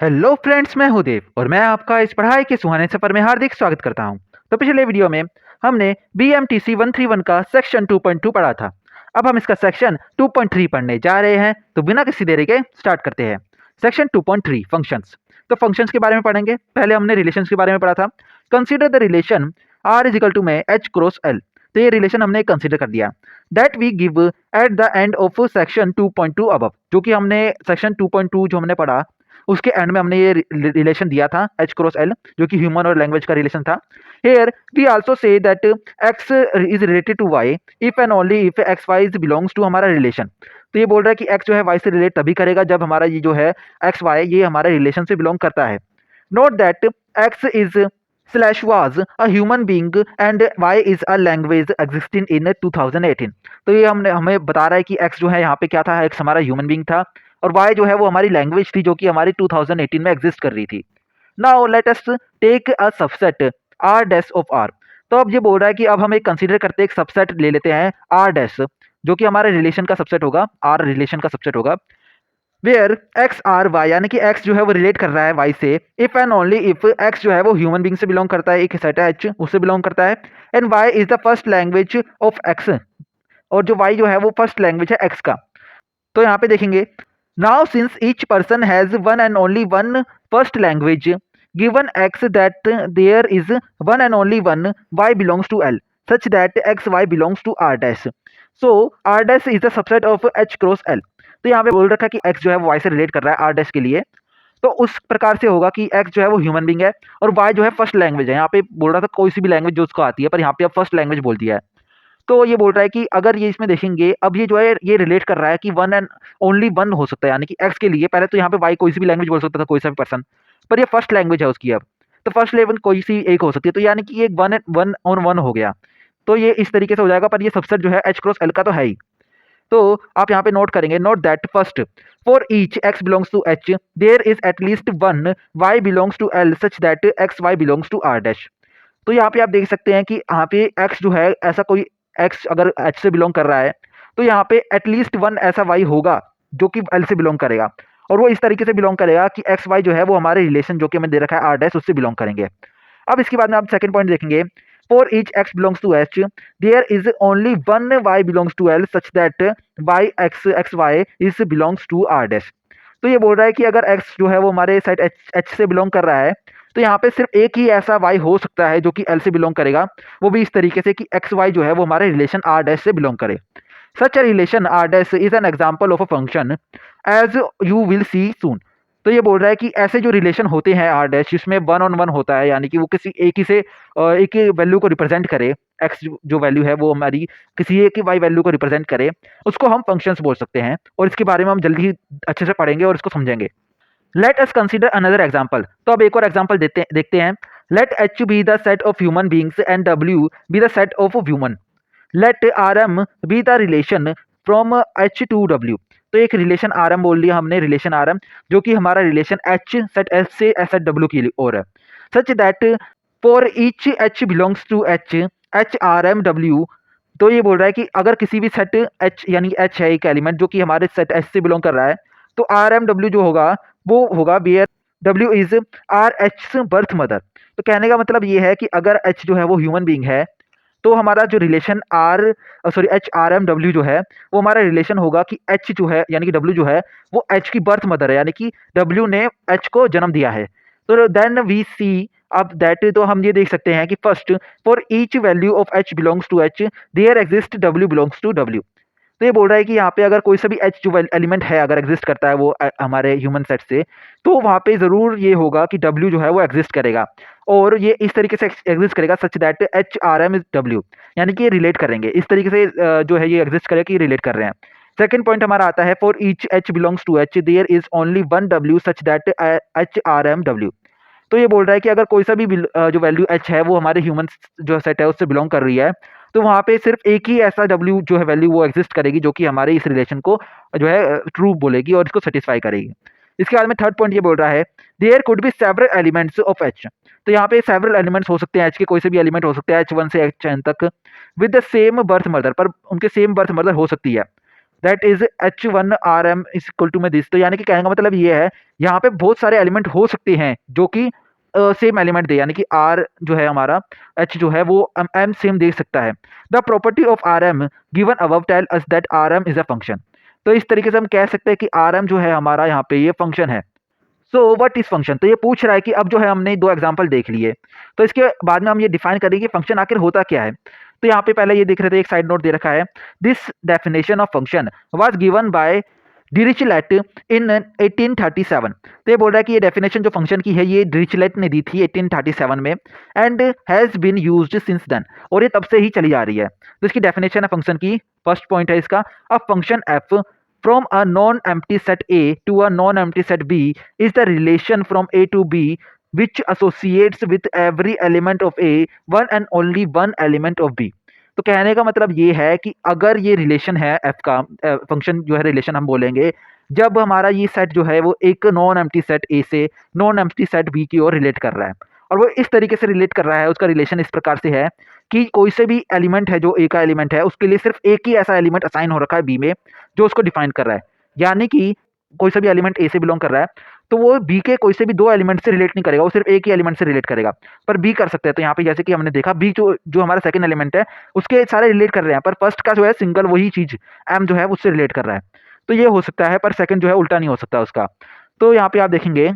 Hello friends, मैं हूं देव और मैं आपका इस पढ़ाई के सुहाने सफर में हार्दिक स्वागत करता हूं। तो पिछले वीडियो में हमने BMTC 131 का सेक्शन 2.2 पढ़ा था। अब हम इसका सेक्शन 2.3 पढ़ने जा रहे हैं, तो बिना किसी देरी के स्टार्ट करते हैं। Section 2.3 functions. तो फंक्शंस के बारे में पढ़ेंगे। पहले हमने रिलेशंस के बारे में पढ़ा था। Consider the relation R is equal to में H क्रॉस L। तो ये रिलेशन हमने कंसीडर कर दिया। That we give at the end of section 2.2 above, जो कि हमने सेक्शन 2.2 जो हमने पढ़ा उसके एंड में हमने ये रिलेशन दिया था H क्रॉस L, जो कि ह्यूमन और लैंग्वेज का रिलेशन था। Here we also say that X is related to Y if and only if X Y is belongs to हमारा रिलेशन। तो ये बोल रहा है कि X जो है Y से रिलेट तभी करेगा जब हमारा ये जो है एक्स वाई ये हमारे रिलेशन से बिलोंग करता है। Note that X is slash was a human being and Y is a language existing in 2018। तो ये हमने हमें बता रहा है कि X जो है यहाँ पे क्या था, X हमारा ह्यूमन बीइंग था और Y जो है वो हमारी लैंग्वेज थी जो कि हमारी 2018 में एग्जिस्ट कर रही थी। Now let us take a subset R dash of R। तो अब ये बोल रहा है कि अब हम एक कंसीडर करते हैं, एक सबसेट ले लेते हैं R डैश, जो कि हमारे रिलेशन का सबसेट होगा, R रिलेशन का सबसेट होगा। वेयर एक्स आर वाई, यानी कि एक्स जो है वो रिलेट कर रहा है वाई से if and only if x जो है वो ह्यूमन बींग से बिलोंग करता है, एक सेट है एच उससे बिलोंग करता है, and Y is the first language of X, और जो वाई जो है वो फर्स्ट लैंग्वेज है एक्स का। तो यहाँ पे देखेंगे, now since each person has one and only one first language given X that there is one and only one Y belongs to L such that X Y belongs to R dash. So R dash is the subset of H cross L. तो यहाँ पे बोल रखा है कि x जो है वो वाई से रिलेट कर रहा है आर डैश के लिए। तो उस प्रकार से होगा कि एक्स जो है वो ह्यूमन बींग है और वाई जो है फर्स्ट लैंग्वेज है। यहाँ पे बोल रहा था कोई सी भी लैंग्वेज जो उसको आती है, पर यहाँ पे अब फर्स्ट लैंग्वेज बोल दिया है। तो ये बोल रहा है कि अगर ये इसमें देखेंगे, अब ये जो है ये रिलेट कर रहा है कि वन एंड ओनली वन हो सकता है, यानी कि एक्स के लिए पहले तो यहाँ पे वाई कोई सी भी लैंग्वेज बोल सकता था, कोई सा भी पर्सन, पर ये फर्स्ट लैंग्वेज है उसकी अब। तो फर्स्ट लेवल कोई सी एक हो सकती है, तो यानी कि ये वन वन और वन हो गया। तो ये इस तरीके से हो जाएगा, पर ये सबसेट जो है एच क्रॉस एल का तो है ही। तो आप यहाँ पे नोट करेंगे, note that first for each X belongs to H there is at least one Y belongs to L such that X Y belongs to R dash. तो यहाँ पे आप देख सकते हैं कि यहाँ पे एक्स जो है, ऐसा कोई एक्स अगर एच से बिलोंग कर रहा है तो यहाँ पे एटलीस्ट वन ऐसा वाई होगा जो कि एल से बिलोंग करेगा, और वो इस तरीके से बिलोंग करेगा कि एक्स वाई जो है वो हमारे रिलेशन जो कि हमें दे रखा है आर डैश उससे बिलोंग करेंगे। अब इसके बाद में आप सेकंड पॉइंट देखेंगे, for each X belongs to H there is only one Y belongs to L such that Y X X Y is belongs to R dash. तो ये बोल रहा है कि अगर एक्स जो है वो हमारे साइड एच एच से बिलोंग कर रहा है तो यहाँ पे सिर्फ एक ही ऐसा वाई हो सकता है जो कि एल से बिलोंग करेगा, वो भी इस तरीके से कि एक्स वाई जो है वो हमारे रिलेशन आर डैश से बिलोंग करे। Such a relation R dash is an example of a function as you will see soon. तो ये बोल रहा है कि ऐसे जो रिलेशन होते हैं आर डैश जिसमें वन ऑन वन होता है, यानी कि वो किसी एक ही से एक ही वैल्यू को रिप्रेजेंट करे, एक्स जो वैल्यू है वो हमारी किसी एक ही वाई वैल्यू को रिप्रेजेंट करे, उसको हम फंक्शंस बोल सकते हैं, और इसके बारे में हम जल्दी ही अच्छे से पढ़ेंगे और इसको समझेंगे। Let us consider another example. तो अब एक और एग्जाम्पल देखते हैं। Let H be the set of human beings and W be the set of human. Let R M be the relation from H to W. तो एक relation R M बोल लिया हमने, रिलेशन आर एम जो कि हमारा relation H set H से set W की ओर है, such that for each H belongs to H H R M W. तो ये बोल रहा है कि अगर किसी भी सेट एच, यानी एच है एक एलिमेंट जो कि हमारे सेट एच से बिलोंग कर रहा है, तो आर एम डब्ल्यू जो होगा वो होगा where W is R H birth mother. तो कहने का मतलब ये है कि अगर एच जो है वो ह्यूमन बींग है तो हमारा जो relation R sorry H R M W जो है वो हमारा रिलेशन होगा कि एच जो है यानी कि डब्ल्यू जो है वो एच की बर्थ मदर है, यानी कि डब्ल्यू ने एच को जन्म दिया है। तो देन वी सी अब दैट, तो हम ये देख सकते हैं कि first for each value of H belongs to H there exist W belongs to W. तो ये बोल रहा है कि यहाँ पे अगर कोई सा भी एच जो एलिमेंट है अगर एग्जिस्ट करता है वो हमारे ह्यूमन सेट से, तो वहाँ पे ज़रूर ये होगा कि डब्ल्यू जो है वो एग्जिस्ट करेगा, और ये इस तरीके से एग्जिस्ट करेगा such that H R M is W, यानी कि ये रिलेट करेंगे इस तरीके से जो है ये एग्जिस्ट करेगा कि रिलेट कर रहे हैं। सेकंड पॉइंट हमारा आता है, for each H belongs to H there is only one W such that H R M W. तो ये बोल रहा है कि अगर कोई सा भी जो वैल्यू एच है वो हमारे ह्यूमन जो सेट है उससे बिलोंग कर रही है, तो वहाँ पे सिर्फ एक ही ऐसा डब्ल्यू जो है वैल्यू वो एग्जिस्ट करेगी जो कि हमारे इस रिलेशन को जो है ट्रू बोलेगी और इसको सेटिस्फाई करेगी। इसके बाद में थर्ड पॉइंट ये बोल रहा है, there could be several elements of H. तो यहाँ पे सेवरल एलिमेंट्स हो सकते हैं एच के, कोई से भी एलिमेंट हो सकते हैं एच वन से एच एन तक, with the same birth mother, पर उनके सेम बर्थ मदर हो सकती है। That is H1 RM is equal to में दिस। तो यानी कि कहने का मतलब ये है, यहाँ पे बहुत सारे एलिमेंट हो सकते हैं जो कि सेम एलिमेंट दे, यानी कि R जो है हमारा, H जो है वो M सेम दे सकता है। The property of RM given above tell us that RM is a function. तो इस तरीके से हम कह सकते हैं कि RM जो है हमारा यहाँ पे ये फंक्शन है। So what is function? तो ये पूछ रहा है कि अब जो है हमने दो एग्जांपल देख लिए, तो इसके बाद में हम ये डिफाइन करेंगे फंक्शन आखिर होता क्या है। तो यहाँ पे पहले ये देख रहे थे, एक साइड नोट दे रखा है, this definition of function was given by Dirichlet in 1837। तो ये बोल रहा है कि ये डेफिनेशन जो फंक्शन की है ये डिरिचलेट ने दी थी 1837 में, and has been used since then, और ये तब से ही चली आ रही है। तो इसकी डेफिनेशन है फंक्शन की, फर्स्ट पॉइंट है इसका, अ function F from a non-empty set A to a non-empty set B is the relation from A to B which associates with every element of A one and only one element of B। तो कहने का मतलब ये है कि अगर ये relation है f का, फंक्शन जो है रिलेशन हम बोलेंगे जब हमारा ये सेट जो है वो एक नॉन एम्प्टी सेट A से नॉन एम्प्टी सेट B की ओर रिलेट कर रहा है, और वो इस तरीके से रिलेट कर रहा है, उसका रिलेशन इस प्रकार से है कि कोई से भी एलिमेंट है जो ए का एलिमेंट है उसके लिए सिर्फ एक ही ऐसा एलिमेंट असाइन हो रखा है बी में जो उसको डिफाइन कर रहा है। यानी कि कोई सा भी एलिमेंट ए से बिलोंग कर रहा है तो वो बी के कोई से भी दो एलिमेंट से रिलेट नहीं करेगा, वो सिर्फ एक ही एलिमेंट से रिलेट करेगा, पर बी कर सकता है। तो यहाँ पे जैसे कि हमने देखा बी जो जो हमारा सेकंड एलिमेंट है उसके सारे रिलेट कर रहे हैं, पर फर्स्ट का जो है सिंगल वही चीज एम जो है उससे रिलेट कर रहा है। तो ये हो सकता है, पर सेकंड जो है उल्टा नहीं हो सकता उसका। तो यहाँ पे आप देखेंगे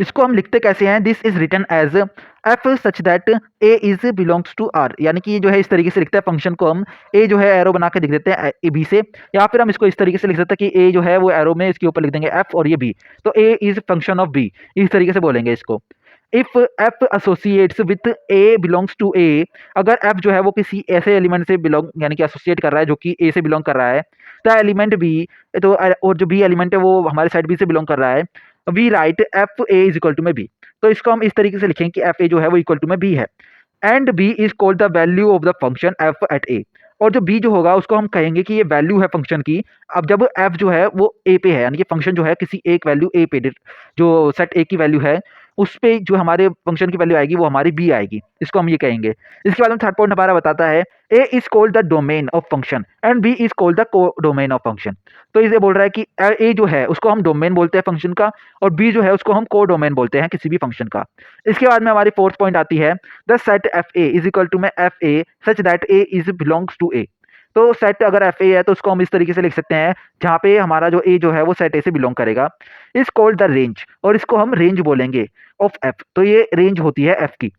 इसको हम लिखते कैसे हैं, this is written as F such that A is belongs to R. यानी कि ये जो है इस तरीके से लिखते हैं फंक्शन को हम, ए जो है एरो बना के लिख देते हैं ए बी से, या फिर हम इसको इस तरीके से लिख सकते हैं कि ए जो है वो एरो में इसके ऊपर लिख देंगे एफ और ये बी, तो A is function of B, इस तरीके से बोलेंगे इसको। If F associates with A belongs to A, अगर एफ जो है वो किसी ऐसे एलिमेंट से बिलोंग यानी कि एसोसिएट कर रहा है जो कि ए से बिलोंग कर रहा है, तो एलिमेंट बी, तो और जो बी एलिमेंट है वो हमारे साइड बी से बिलोंग कर रहा है, we write F A is equal to में बी। तो इसको हम इस तरीके से लिखेंगे कि एफ ए जो है वो इक्वल टू में बी है, and B is called the value of the function F at A. और जो बी जो होगा उसको हम कहेंगे कि ये वैल्यू है फंक्शन की, अब जब एफ जो है वो ए पे है, यानी कि फंक्शन जो है किसी एक वैल्यू ए पे, जो सेट ए की वैल्यू है उस पे जो हमारे फंक्शन की वैल्यू आएगी वो हमारी बी आएगी, इसको हम ये कहेंगे। इसके बाद में थर्ड पॉइंट हमारा बताता है A is called the domain of function and B is called the codomain of function. तो इसे बोल रहा है कि ए जो है उसको हम डोमेन बोलते हैं फंक्शन का, और बी जो है उसको हम को डोमेन बोलते हैं किसी भी फंक्शन का। इसके बाद में हमारी फोर्थ पॉइंट आती है, the set F A is equal to में F A such that A is belongs to A. तो सेट अगर एफ ए है तो उसको हम इस तरीके से लिख सकते हैं जहाँ पे हमारा जो ए जो है वो सेट ए से बिलोंग करेगा, इज कॉल्ड द रेंज, और इसको हम रेंज बोलेंगे ऑफ एफ। तो ये रेंज होती है एफ की।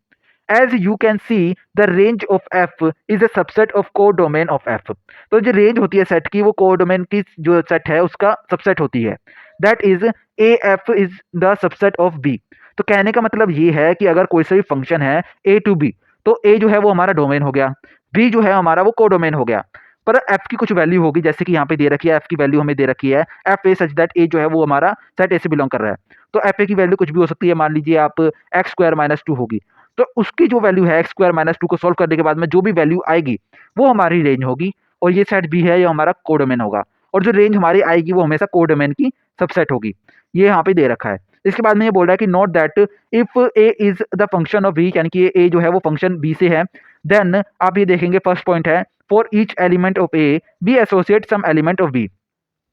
As you can see the range of F is a subset of codomain of F. तो जो रेंज होती है सेट की वो को डोमेन की जो सेट है उसका सबसेट होती है, that is A F is the subset of B. तो कहने का मतलब ये है कि अगर कोई सा भी फंक्शन है ए टू बी, तो ए जो है वो हमारा डोमेन हो गया, बी जो है हमारा वो को डोमेन हो गया, पर एफ की कुछ वैल्यू होगी जैसे कि यहाँ पे दे रखी है, एफ की वैल्यू हमें दे रखी है एफ ए सच दैट ए जो है वो हमारा सेट ए से बिलोंग कर रहा है। तो एफ ए की वैल्यू कुछ भी हो सकती है, मान लीजिए आप एक्स स्क्वायर माइनस टू होगी, तो उसकी जो वैल्यू है एक्स स्क्वायर माइनस टू को सोल्व करने के बाद में जो भी वैल्यू आएगी वो हमारी रेंज होगी, और ये सेट बी है ये हमारा कोडोमेन होगा, और जो रेंज हमारी आएगी वो हमेशा कोडोमेन की सबसेट होगी, ये यहाँ पे दे रखा है। इसके बाद में ये बोल रहा है कि note that if A is the function of B, यानी कि ए जो है वो फंक्शन बी से है, देन आप ये देखेंगे फर्स्ट पॉइंट है for each element of A B associate some element of B.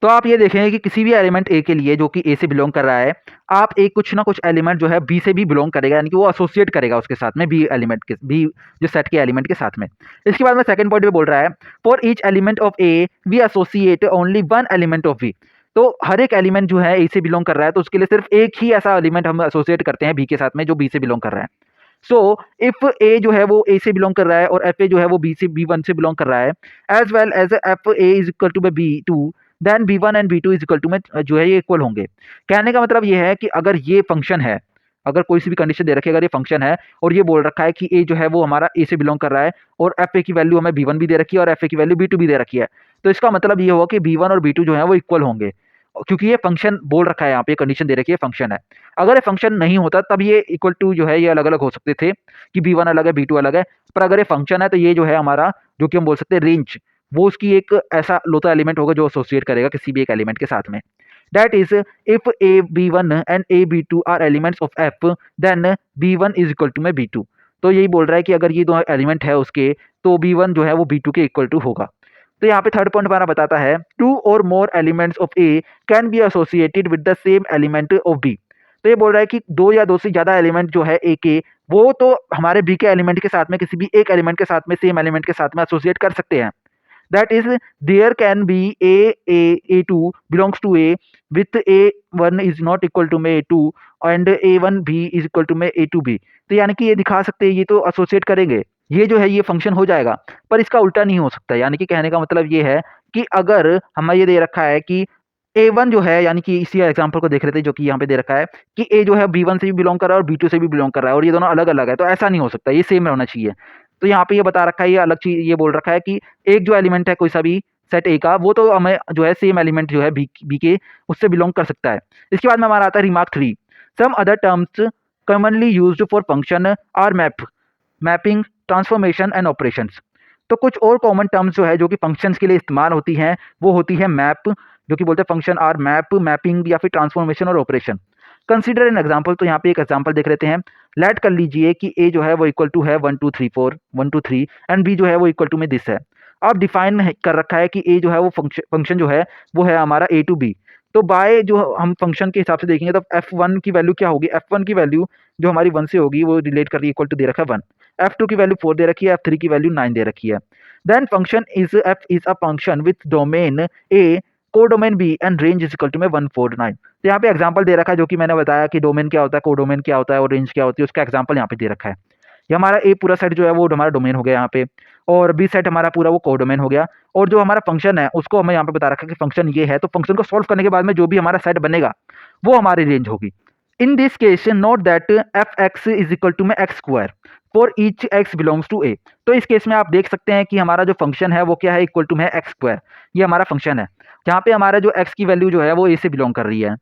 तो आप ये देखेंगे कि किसी भी एलिमेंट ए के लिए जो कि ए से बिलोंग कर रहा है, आप एक कुछ ना कुछ एलिमेंट जो है बी से भी बिलोंग करेगा, यानी कि वो एसोसिएट करेगा उसके साथ में बी एलिमेंट के, बी जो सेट के एलिमेंट के साथ में। इसके बाद में सेकंड पॉइंट पे बोल रहा है for each element of A we associate only one element of B. तो हर एक एलिमेंट जो है ए से बिलोंग कर रहा है तो उसके लिए सिर्फ एक ही ऐसा एलिमेंट हम एसोसिएट करते हैं बी के साथ में जो बी से बिलोंग कर रहा है। सो इफ ए जो है वो ए से बिलोंग कर रहा है और एफ ए जो है वो बी से बी वन से बिलोंग कर रहा है, as well as F A is equal to B two, then B one and B two is equal to में जो है ये इक्वल होंगे। कहने का मतलब ये है कि अगर ये फंक्शन है, अगर कोई सी भी कंडीशन दे रखी है, अगर ये फंक्शन है और ये बोल रखा है कि ए जो है वो हमारा ए से बिलोंग कर रहा है और एफ ए की वैल्यू हमें बी वन भी दे रखी है और एफ ए की वैल्यू बी टू भी दे रखी है, तो इसका मतलब ये होगा कि बी वन और बी टू जो है वो इक्वल होंगे, क्योंकि ये फंक्शन बोल रखा है, यहाँ पे कंडीशन दे रखी है फंक्शन है। अगर ये फंक्शन नहीं होता तब ये इक्वल टू जो है ये अलग अलग हो सकते थे कि बी वन अलग है बी टू अलग है, पर अगर ये फंक्शन है तो ये जो है हमारा जो कि हम बोल सकते हैं रेंज, वो उसकी एक ऐसा लोता एलिमेंट होगा जो एसोसिएट करेगा किसी भी एक एलिमेंट के साथ में। That is if A B one and A B two are elements of F, then B one is equal to में बी टू। तो यही बोल रहा है कि अगर ये दो एलिमेंट है उसके तो बी वन जो है वो बी टू के इक्वल टू होगा। तो यहाँ पे थर्ड पॉइंट हमारा बताता है 2 और more elements of A can be associated with the same element of B. तो ये बोल रहा है कि 2 या 2 से ज़्यादा एलिमेंट जो है ए के, वो तो हमारे बी के एलिमेंट के साथ में किसी भी एक एलिमेंट के साथ में सेम एलिमेंट के साथ में एसोसिएट कर सकते हैं। That is, there can be A2 belongs to A with A1 is not equal to में A2 and A1B is equal to में A2B। तो यानी कि ये दिखा सकते हैं, ये तो एसोसिएट करेंगे, ये जो है ये फंक्शन हो जाएगा, पर इसका उल्टा नहीं हो सकता। यानी कि कहने का मतलब ये है कि अगर हमें ये दे रखा है कि A1 जो है, यानी कि इसी एग्जांपल को देख रहे थे जो कि यहाँ पे दे रखा है कि A जो है B1 से भी बिलोंग कर रहा है और B2 से भी बिलोंग कर रहा है और ये दोनों अलग अलग है, तो ऐसा नहीं हो सकता, ये सेम होना चाहिए। तो यहाँ पे ये बता रखा है, ये अलग चीज ये बोल रखा है कि एक जो एलिमेंट है कोई सा भी सेट ए का, वो तो हमें जो है सेम एलिमेंट जो है बी के उससे बिलोंग कर सकता है। इसके बाद में हमारा आता है remark 3, some other terms commonly used for function are mapping, transformation and operations. तो कुछ और कॉमन टर्म्स जो है जो कि फंक्शंस के लिए इस्तेमाल होती हैं, वो होती है मैप, जो कि बोलते हैं फंक्शन आर मैप, मैपिंग या फिर ट्रांसफॉर्मेशन और ऑपरेशन। कंसीडर एन एग्जांपल, तो यहाँ पे एक एग्जांपल देख लेते हैं। लेट कर लीजिए कि ए जो है वो इक्वल टू है 1 2 3 4 1 2 3 एंड बी जो है वो इक्वल टू में दिस है। अब डिफाइन कर रखा है कि ए जो है वो फंक्शन जो है वो है हमारा ए टू बी। तो बाय जो हम फंक्शन के हिसाब से देखेंगे तो f1 की वैल्यू क्या होगी, f1 की वैल्यू जो हमारी 1 से होगी वो रिलेट कर रही है इक्वल टू दे रखा है 1, f2 की वैल्यू 4 दे रखी है, f3 की वैल्यू 9 दे रखी है। Then function is f is a function with domain A codomain B and range is equal to में 149। तो यहाँ पे एग्जांपल दे रखा है जो कि मैंने बताया कि डोमेन क्या होता है, कोडोमेन क्या होता है और रेंज क्या होती है, उसका एग्जांपल यहाँ पे दे रखा है। ये हमारा ए पूरा सेट जो है वो हमारा डोमेन हो गया यहाँ पे, और बी सेट हमारा पूरा वो कोडोमेन हो गया, और जो हमारा फंक्शन है उसको हमें यहाँ पे बता रखा है कि फंक्शन ये है। तो फंक्शन को सॉल्व करने के बाद में जो भी हमारा सेट बनेगा वो हमारी रेंज होगी। In this case note that F x is equal to में X square for each X belongs to A. तो इस केस में आप देख सकते हैं कि हमारा जो फंक्शन है वो क्या है, इक्वल टू में एक्स स्क्वायर, ये हमारा फंक्शन है जहाँ पे हमारा जो एक्स की वैल्यू जो है वो ए से बिलोंग कर रही है।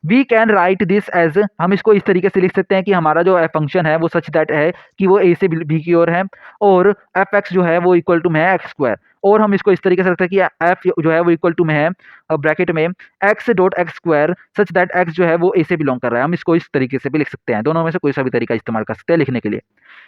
We can write this as, हम इसको इस तरीके से लिख सकते हैं कि हमारा जो फंक्शन है वो सच दैट है कि वो ए से बी की ओर है, और एफ एक्स जो है वो इक्वल टू में है एक्स स्क्वायर, और हम इसको इस तरीके से रखते हैं कि एफ जो है वो इक्वल टू में है ब्रैकेट में x dot x square such that x जो है वो ए से बिलोंग कर रहा है। हम इसको इस तरीके से भी लिख सकते हैं, दोनों में से कोई सा भी तरीका इस्तेमाल कर सकते हैं लिखने के लिए।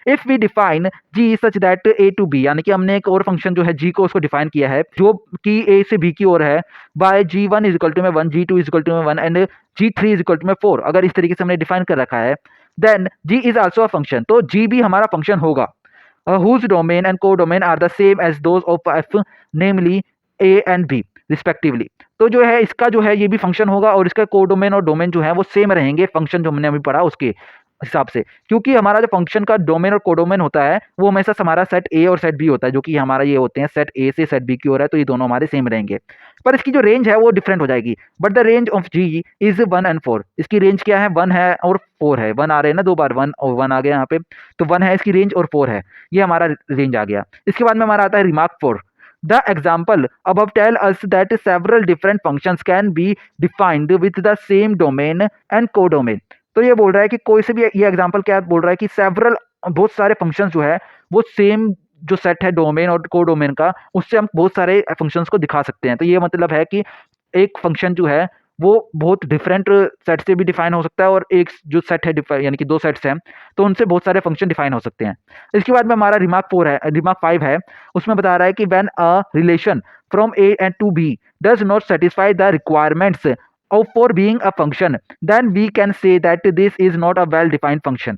If we define G such that A to B, यानी कि हमने एक और फंक्शन जो है जी को उसको डिफाइन किया है जो कि ए से बी की ओर है, by G one is equal to में 1, G two is equal to में 1 एंड जी3 इज इक्वल टू में 4, अगर इस तरीके से हमने डिफाइन कर रखा है, then g is also a function, तो जी भी हमारा फंक्शन होगा whose domain and codomain are the same as those of f, namely a and b respectively। तो जो है इसका जो है ये भी फंक्शन होगा और इसका कोडोमेन और डोमेन जो है वो सेम रहेंगे फंक्शन जो हमने अभी पढ़ा उसके हिसाब से, क्योंकि हमारा जो फंक्शन का डोमेन और कोडोमेन होता है वो हमेशा हमारा सेट ए और सेट बी होता है, जो कि हमारा ये होते हैं सेट ए से सेट बी की ओर है, तो ये दोनों हमारे सेम रहेंगे, पर इसकी जो रेंज है वो डिफरेंट हो जाएगी। But the range of g is 1 and 4, इसकी रेंज क्या है, 1 है और 4 है, 1 आ रहे हैं ना दो बार, 1 और 1 आ गया यहाँ पे, तो 1 है इसकी रेंज और 4 है, ये हमारा रेंज आ गया। इसके बाद में हमारा आता है remark 4, the example above tell us that several different functions can be defined with the same domain and codomain। तो ये बोल रहा है कि कोई से भी, ये एग्जांपल क्या बोल रहा है कि सेवरल, बहुत सारे फंक्शंस जो है वो सेम जो सेट है डोमेन और कोडोमेन का, उससे हम बहुत सारे फंक्शंस को दिखा सकते हैं। तो ये मतलब है कि एक फंक्शन जो है वो बहुत डिफरेंट सेट से भी डिफाइन हो सकता है, और एक जो सेट है यानी कि दो सेट्स हैं तो उनसे बहुत सारे फंक्शन डिफाइन हो सकते हैं। इसके बाद में हमारा रिमार्क 5 है, उसमें बता रहा है कि when a relation from A and to B does not satisfy the requirements of for being a function, then we can say that this is not a well defined function।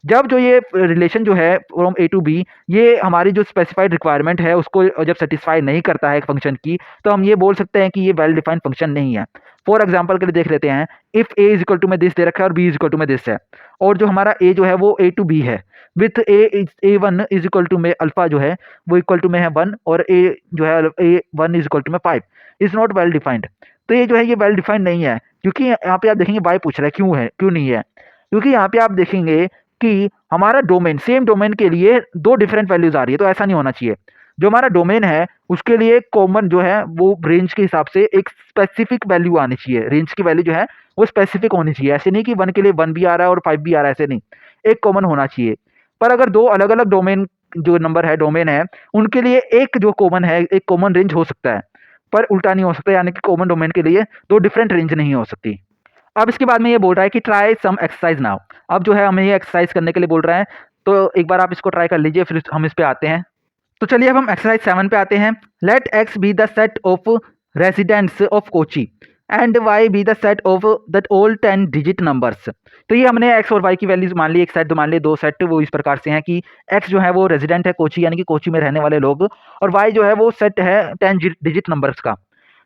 जब जो ये relation जो है from A to B, ये हमारी जो specified requirement है उसको जब सेटिस्फाई नहीं करता है एक फंक्शन की, तो हम ये बोल सकते हैं कि ये वेल डिफाइंड फंक्शन नहीं है। फॉर एग्जांपल के लिए देख लेते हैं, if A is equal to में दिस दे रखा है और बी इज इक्वल टू में दिस है, और जो हमारा ए जो है वो ए टू बी है, with A one is equal to में अल्फा जो है वो इक्वल टू में है 1, और ए जो है ए वन इज इक्वल टू में 5, इज नॉट वेल डिफाइंड। तो ये जो है ये वेल डिफाइंड नहीं है, क्योंकि यहाँ पे आप देखेंगे वाई पूछ रहा है क्यों है, क्यों नहीं है, क्योंकि यहाँ पे आप देखेंगे कि हमारा डोमेन, सेम डोमेन के लिए दो डिफरेंट वैल्यूज आ रही है, तो ऐसा नहीं होना चाहिए। जो हमारा डोमेन है उसके लिए कॉमन जो है वो रेंज के हिसाब से एक स्पेसिफिक वैल्यू आनी चाहिए, रेंज की वैल्यू जो है वो स्पेसिफिक होनी चाहिए, ऐसे नहीं कि 1 के लिए 1 भी आ रहा है और 5 भी आ रहा है, ऐसे नहीं, एक कॉमन होना चाहिए। पर अगर दो अलग अलग डोमेन जो नंबर है डोमेन है उनके लिए एक जो कॉमन है, एक कॉमन रेंज हो सकता है, पर उल्टा नहीं हो सकता, यानी कि कॉमन डोमेन के लिए दो डिफरेंट रेंज नहीं हो सकती। अब इसके बाद में ये बोल रहा है कि ट्राई सम एक्सरसाइज नाउ। अब जो है हमें ये एक्सरसाइज करने के लिए बोल रहा है, तो एक बार आप इसको ट्राई कर लीजिए फिर हम इस पे आते हैं। तो चलिए अब हम एक्सरसाइज 7 पे आते हैं। Let X be the set of residents of Kochi and Y be the set of the all 10 digit numbers. तो ये हमने एक्स और वाई की वैल्यूज मान ली, एक सेट मान ली, दो सेट वो इस प्रकार से हैं कि एक्स जो है वो रेजिडेंट है कोची यानी कि कोची में रहने वाले लोग, और वाई जो है वो सेट है 10 डिजिट नंबर्स का।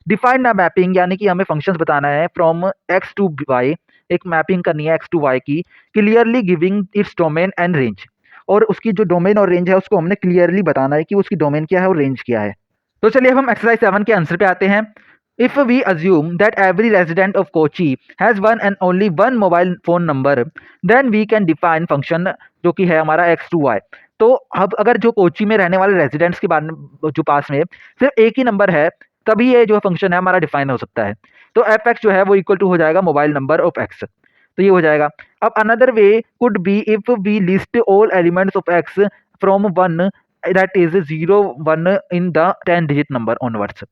डिफाइंड अ मैपिंग यानी कि हमें फंक्शंस बताना है फ्रॉम एक्स टू वाई, एक मैपिंग करनी है एक्स टू वाई की, clearly giving its domain and range. और उसकी जो डोमेन और रेंज है उसको हमने क्लियरली बताना है कि उसकी डोमेन क्या है और रेंज क्या है। तो चलिए अब हम एक्सरसाइज 7 के आंसर पे आते हैं। If we assume that every resident of Kochi has one and only one mobile phone number, then we can define function जो कि है हमारा एक्स टू वाई। तो अब अगर जो कोची में रहने वाले रेजिडेंट्स के बारे में जो पास में सिर्फ एक ही नंबर है, तभी ये जो फंक्शन है हमारा डिफाइन हो सकता है। तो एफ एक्स जो है वो इक्वल टू हो जाएगा मोबाइल नंबर ऑफ एक्स। तो ये हो जाएगा। अब another way could be if we list all elements of X from one that is 0 1 in the 10 digit number onwards.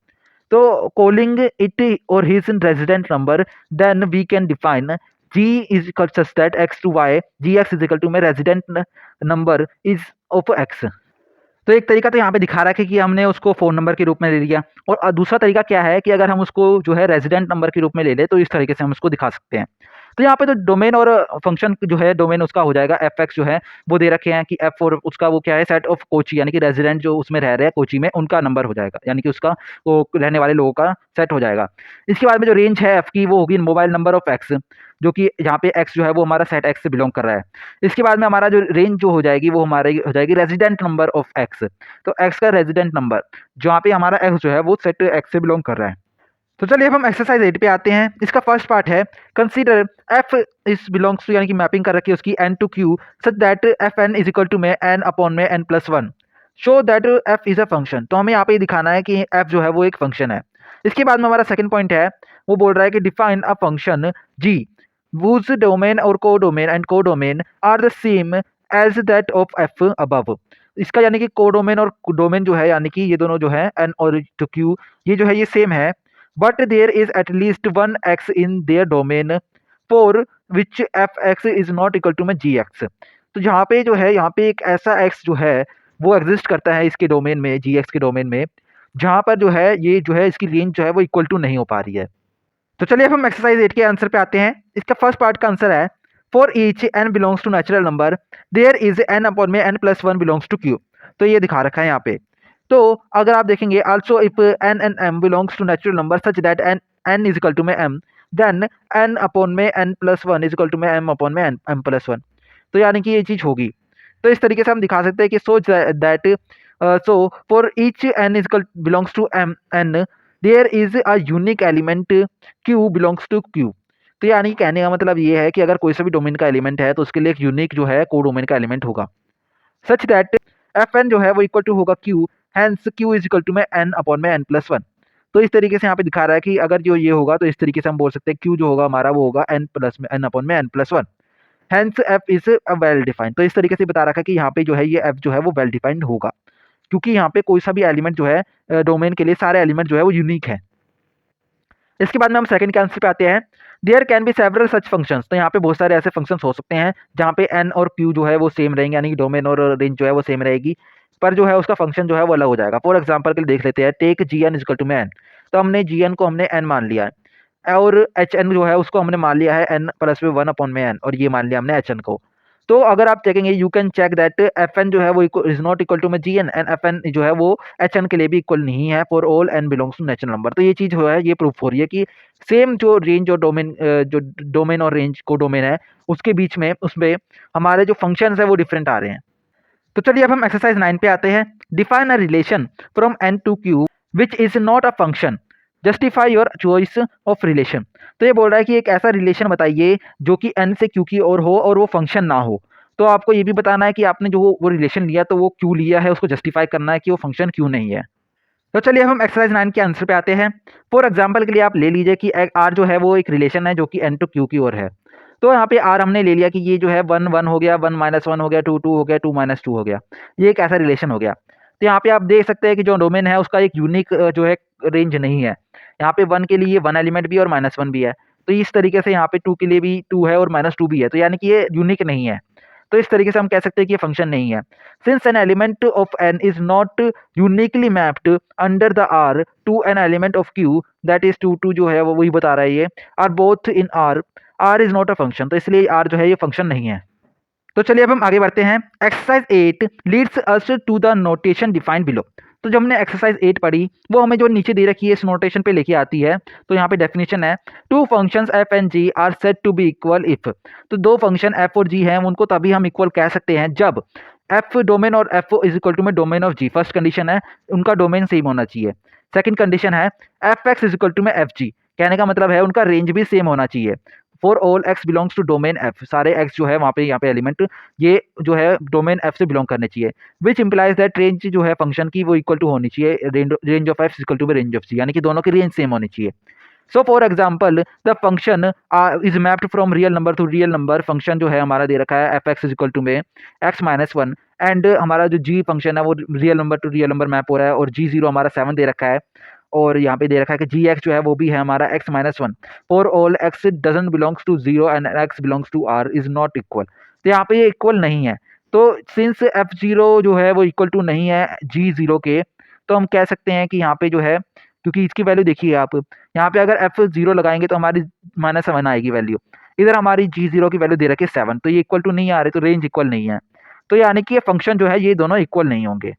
तो कॉलिंग इट और his resident number, then we can define g is equal such that x to y gx is equal to में resident number is of x। तो एक तरीका तो यहाँ पे दिखा रहा है कि हमने उसको फ़ोन नंबर के रूप में ले लिया, और दूसरा तरीका क्या है कि अगर हम उसको जो है रेजिडेंट नंबर के रूप में ले लें तो इस तरीके से हम उसको दिखा सकते हैं। तो यहाँ पे तो डोमेन और फंक्शन जो है डोमेन उसका हो जाएगा एफ एक्स जो है वो दे रखे हैं कि एफ और उसका वो क्या है सेट ऑफ कोची यानी कि रेजिडेंट जो उसमें रह रहे हैं कोची में उनका नंबर हो जाएगा, यानी कि उसका वो रहने वाले लोगों का सेट हो जाएगा। इसके बाद में जो रेंज है एफ की वो होगी मोबाइल नंबर ऑफ एक्स, जो कि यहाँ पे एक्स जो है वो हमारा सेट एक्स से बिलोंग कर रहा है। इसके बाद में हमारा जो रेंज जो हो जाएगी वो हमारी हो जाएगी रेजिडेंट नंबर ऑफ एक्स। तो एक्स का रेजिडेंट नंबर जहाँ पे हमारा एक्स जो है वो सेट एक्स से बिलोंग कर रहा है। तो चलिए अब हम एक्सरसाइज 8 पे आते हैं। इसका फर्स्ट पार्ट है consider f is belongs to यानी कि मैपिंग कर रखी है उसकी N to Q such that f n is equal to में एन अपॉन में N plus one, show that F is a function. तो हमें यहाँ पे दिखाना है कि एफ जो है वो एक फंक्शन है। इसके बाद में हमारा सेकंड पॉइंट है, वो बोल रहा है कि define a function g whose domain और codomain and codomain are the same as that of f above. इसका यानी कि कोडोमेन और डोमेन जो है यानी कि ये दोनों जो है एन और टू क्यू ये जो है ये सेम है, but there is at least one x in their domain for which f x is not equal to में जी एक्स। तो यहाँ पे जो है यहाँ पे एक ऐसा एक्स जो है वो एग्जिस्ट करता है इसके डोमेन में जी एक्स के डोमेन में, जहाँ पर जो है ये जो है इसकी रेंज जो है वो इक्वल टू नहीं हो पा रही है। तो चलिए अब हम एक्सरसाइज 8 के आंसर पे आते हैं। इसका फर्स्ट पार्ट का आंसर है for each N belongs to natural number there is N upon में N plus one belongs to Q. तो ये दिखा रखा है यहाँ पे। तो अगर आप देखेंगे also if n and m belongs to natural number such that n n is equal to में एम, देन एन अपॉन में N plus one is equal to में एम अपॉन में एन एम प्लस वन। तो यानी कि ये चीज़ होगी। तो इस तरीके से हम दिखा सकते हैं कि सोच that so for each n is equal belongs to m n there is a unique element q belongs to Q. तो यानी कहने का मतलब ये है कि अगर कोई सा भी डोमेन का एलिमेंट है तो उसके लिए एक यूनिक जो है को डोमेन का एलिमेंट होगा, सच दैट एफ एन जो है वो इक्वल टू होगा q, hence q is equal to में एन अपॉन में एन प्लस वन। तो इस तरीके से यहाँ पे दिखा रहा है कि अगर जो ये होगा तो इस तरीके से हम बोल सकते हैं क्यू जो होगा हमारा वो होगा एन प्लस में एन अपॉन में N plus one, hence f is a well defined. तो इस तरीके से बता रखा है कि यहाँ पे जो है ये एफ जो है वो वेल डिफाइंड होगा, क्योंकि यहाँ पे कोई सा भी एलिमेंट जो है डोमेन के लिए सारे एलिमेंट जो है वो यूनिक है। इसके बाद में हम सेकंड के आंसर पे आते हैं। There can be several such functions. तो यहाँ पे बहुत सारे ऐसे फंक्शंस हो सकते हैं जहाँ पे एन और क्यू जो है वो सेम रहेंगे, यानी कि डोमेन और रेंज जो है वो सेम रहेगी, पर जो है उसका फंक्शन जो है वो अलग हो जाएगा। फॉर एग्जाम्पल के लिए देख लेते हैं, take g n is equal to में एन। तो हमने जी एन को हमने एन मान लिया है, और एच एन जो है उसको हमने मान लिया है एन प्लस में वन अपॉन में एन, और ये मान लिया हमने एच एन को। तो अगर आप देखेंगे you can check that f n जो है वो इज नॉट इक्वल टू में g n, and f n जो है वो एच एन के लिए भी इक्वल नहीं है for all n belongs to natural number. तो ये चीज़ जो है ये प्रूफ हो रही है कि सेम जो रेंज और डोमेन जो डोमेन और रेंज को डोमेन है उसके बीच में उसमें हमारे जो फंक्शंस है वो डिफरेंट आ रहे हैं। तो चलिए अब हम एक्सरसाइज 9 पे आते हैं। Define a relation from N to Q which is not a function, justify your choice of relation. तो ये बोल रहा है कि एक ऐसा रिलेशन बताइए जो कि एन से क्यू की ओर हो और वो फंक्शन ना हो। तो आपको ये भी बताना है कि आपने जो वो रिलेशन लिया तो वो क्यों लिया है, उसको जस्टिफाई करना है कि वो फंक्शन क्यों नहीं है। तो चलिए अब हम एक्सरसाइज 9 के आंसर पे आते हैं। फॉर एग्जाम्पल के लिए आप ले लीजिए कि आर जो है वो एक रिलेशन है जो कि एन टू क्यू की ओर है। तो यहाँ पे आर हमने ले लिया कि ये जो है वन वन हो गया, वन माइनस वन हो गया, टू टू हो गया, टू माइनस टू हो गया। ये एक ऐसा रिलेशन हो गया। तो यहाँ पे आप देख सकते हैं कि जो डोमेन है उसका एक यूनिक जो है रेंज नहीं है। यहाँ पे वन के लिए वन एलिमेंट भी और माइनस वन भी है। तो इस तरीके से यहाँ पे टू के लिए भी टू है और माइनस टू भी है, तो यानी कि ये यूनिक नहीं है। तो इस तरीके से हम कह सकते हैं कि ये फंक्शन नहीं है। Since an element of N is not uniquely mapped under the R to an element of Q, that is to जो है वो वही बता रहा है ये, R both in R is not a function, तो इसलिए आर जो है ये फंक्शन नहीं है। तो चलिए अब हम आगे बढ़ते हैं। Exercise 8 leads us to the notation defined below. तो जब हमने एक्सरसाइज 8 पढ़ी वो हमें जो नीचे दे रखी है इस नोटेशन पे लेके आती है। तो यहाँ पे डेफिनेशन है, two functions f and g are said to be equal if. तो दो फंक्शन एफ और जी हैं उनको तभी हम इक्वल कह सकते हैं जब एफ डोमेन और एफ इज इक्वल टू में domain of g. First condition है उनका डोमेन सेम होना चाहिए। सेकंड कंडीशन है F x is equal to में एफ जी, कहने का मतलब है उनका रेंज भी सेम होना चाहिए। For all x belongs to domain f, सारे एक्स जो है वहाँ पे यहाँ पे एलिमेंट ये जो है डोमेन एफ से बिलोंग करने चाहिए। विच इंप्लाइज दैट रेंज जो है फंक्शन की वो इक्वल टू होनी चाहिए range of F equal to range of C, यानी कि दोनों की रेंज सेम होनी चाहिए। So for example the function is mapped from real number to real number. Function जो है हमारा दे रखा है F x is equal to में एक्स माइनस वन, एंड हमारा जो जी फंक्शन है वो real number to real number map हो रहा है, और जी जीरो हमारा 7 दे रखा है, और यहाँ पे दे रखा है कि जी एक्स जो है वो भी है हमारा x minus one. For all x doesn't belongs to zero and x belongs to R is not equal. तो यहाँ पे ये इक्वल नहीं है। तो सिंस एफ जीरो जो है वो इक्वल टू नहीं है जी जीरो के, तो हम कह सकते हैं कि यहाँ पे जो है, क्योंकि इसकी वैल्यू देखिए आप, यहाँ पे अगर एफ जीरो लगाएंगे तो हमारी माइनस 7 आएगी वैल्यू, इधर हमारी जी जीरो की वैल्यू दे रखी है 7, तो ये इक्वल टू नहीं आ रही, तो रेंज इक्वल नहीं है। तो यानी कि ये फंक्शन जो है ये दोनों इक्वल नहीं होंगे।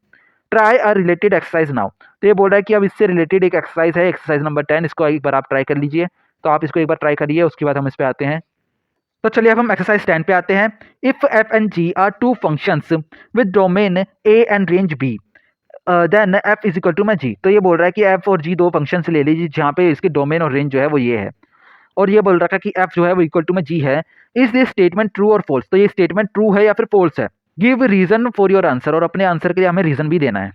Try a related exercise now. तो ये बोल रहा है कि अब इससे रिलेटेड एक एक्सरसाइज है, एक्सरसाइज नंबर 10, इसको एक बार आप ट्राई कर लीजिए। तो आप इसको एक बार ट्राई करिए, उसके बाद हम इस पे आते हैं। तो चलिए अब हम एक्सरसाइज 10 पे आते हैं। If f and g are two functions with domain A and range B, then f is equal to में जी। तो ये बोल रहा है कि एफ और जी दो फंक्शन ले लीजिए जहाँ पे इसके डोमेन और रेंज जो है वो ये है, और ये बोल रहा था कि एफ जो है वो इक्वल टू में जी है। इज दिस स्टेटमेंट ट्रू और फॉल्स? तो ये स्टेटमेंट ट्रू है या फिर फॉल्स है? Give reason for your answer, और अपने आंसर के लिए हमें रीजन भी देना है।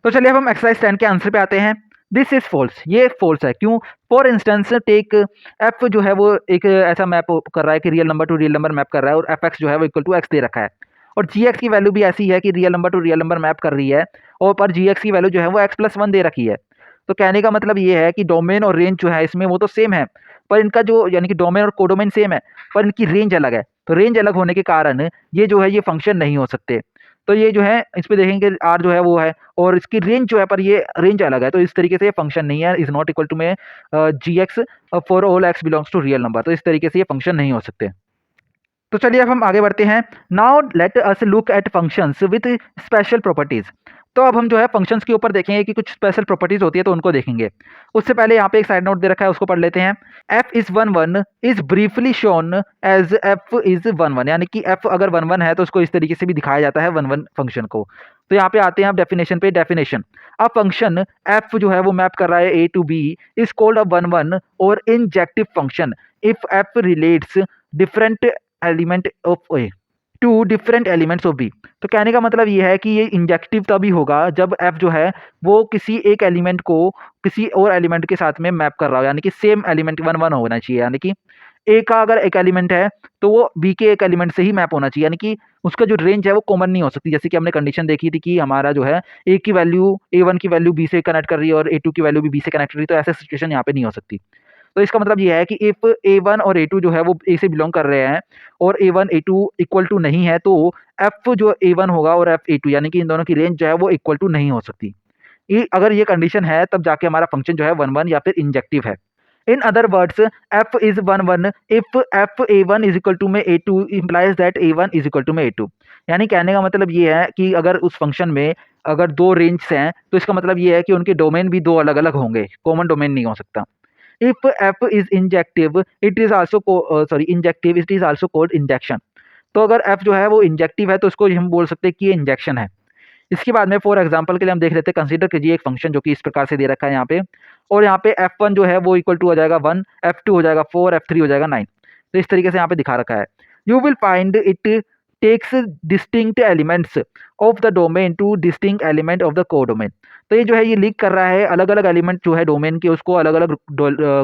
तो चलिए अब हम एक्सरसाइज 10 के आंसर पे आते हैं। दिस इज फॉल्स, ये फॉल्स है। क्यों? फॉर इंस्टेंस टेक एफ जो है वो एक ऐसा मैप कर रहा है कि real number to real number map कर रहा है, और एफ एक्स जो है वो इक्वल टू एक्स दे रखा है, और जी एक्स की वैल्यू भी ऐसी है कि real number to real number map कर रही है, और पर जी एक्स की वैल्यू जो है वो एक्स प्लस वन दे रखी है। तो कहने का मतलब ये है कि डोमेन और रेंज जो है इसमें वो तो सेम है, पर इनका जो यानी कि डोमेन और कोडोमेन सेम है, पर इनकी रेंज अलग है। तो रेंज अलग होने के कारण ये जो है ये फंक्शन नहीं हो सकते। तो ये जो है इस पे देखेंगे आर जो है वो है, और इसकी रेंज जो है पर ये रेंज अलग है, तो इस तरीके से ये फंक्शन नहीं है, इज नॉट इक्वल टू में जी X for all x belongs to real number. तो इस तरीके से ये फंक्शन नहीं हो सकते। तो चलिए अब हम आगे बढ़ते हैं। Now let us look at functions with special properties. तो अब हम जो है फंक्शंस के ऊपर देखेंगे कि कुछ स्पेशल प्रॉपर्टीज होती है, तो उनको देखेंगे। उससे पहले यहाँ पे एक साइड नोट दे रखा है, उसको पढ़ लेते हैं। F is one one is briefly shown as f is one one, यानी कि एफ अगर वन वन है तो उसको इस तरीके से भी दिखाया जाता है वन वन फंक्शन को। तो यहाँ पे आते हैं आप डेफिनेशन पे। डेफिनेशन, अ फंक्शन एफ जो है वो मैप कर रहा है A to B is called a one one और injective function if F relates different element of A to different elements of B. तो कहने का मतलब ये है कि ये इंजेक्टिव तभी होगा जब एफ जो है वो किसी एक एलिमेंट को किसी और एलिमेंट के साथ में मैप कर रहा हो, यानी कि सेम एलिमेंट वन वन होना चाहिए, यानी कि ए का अगर एक एलिमेंट है तो वो बी के एक एलिमेंट से ही मैप होना चाहिए, यानी कि उसका जो रेंज है वो कॉमन नहीं हो सकती। जैसे कि हमने कंडीशन देखी थी कि हमारा जो है ए की वैल्यू ए वन की वैल्यू बी से कनेक्ट कर रही है और ए टू की वैल्यू भी बी से कनेक्ट कर रही है, तो ऐसे सिचुएशन यहाँ पे नहीं हो सकती। तो इसका मतलब ये है कि इफ ए वन और ए टू जो है वो ए से बिलोंग कर रहे हैं और A one A two equal to नहीं है, तो एफ जो ए वन होगा और एफ ए टू, यानी कि इन दोनों की रेंज जो है वो इक्वल टू नहीं हो सकती। अगर ये कंडीशन है तब जाके हमारा फंक्शन जो है वन वन या फिर इंजेक्टिव है। In other words F is one one if F A one is equal to में A two implies that A one is equal to में ए टू। यानी कहने का मतलब ये है कि अगर उस फंक्शन में अगर दो रेंज हैं तो इसका मतलब ये है कि उनके डोमेन भी दो अलग अलग होंगे, कॉमन डोमेन नहीं हो सकता। If f is injective, it is also injective, it is also called injection। तो अगर f जो है वो इंजेक्टिव है तो इसको हम बोल सकते हैं कि ये इंजेक्शन है। इसके बाद में फॉर एग्जांपल के लिए हम देख लेते हैं। कंसीडर कीजिए एक फंक्शन जो कि इस प्रकार से दे रखा है यहाँ पे, और यहाँ पे f1 जो है वो इक्वल टू हो जाएगा 1, f2 हो जाएगा 4, f3 हो जाएगा 9। तो इस तरीके से यहाँ पे दिखा रखा है। You will find it takes distinct elements of the domain to distinct element of the codomain. तो ये जो है ये लिंक कर रहा है अलग अलग एलिमेंट जो है डोमेन के, उसको अलग अलग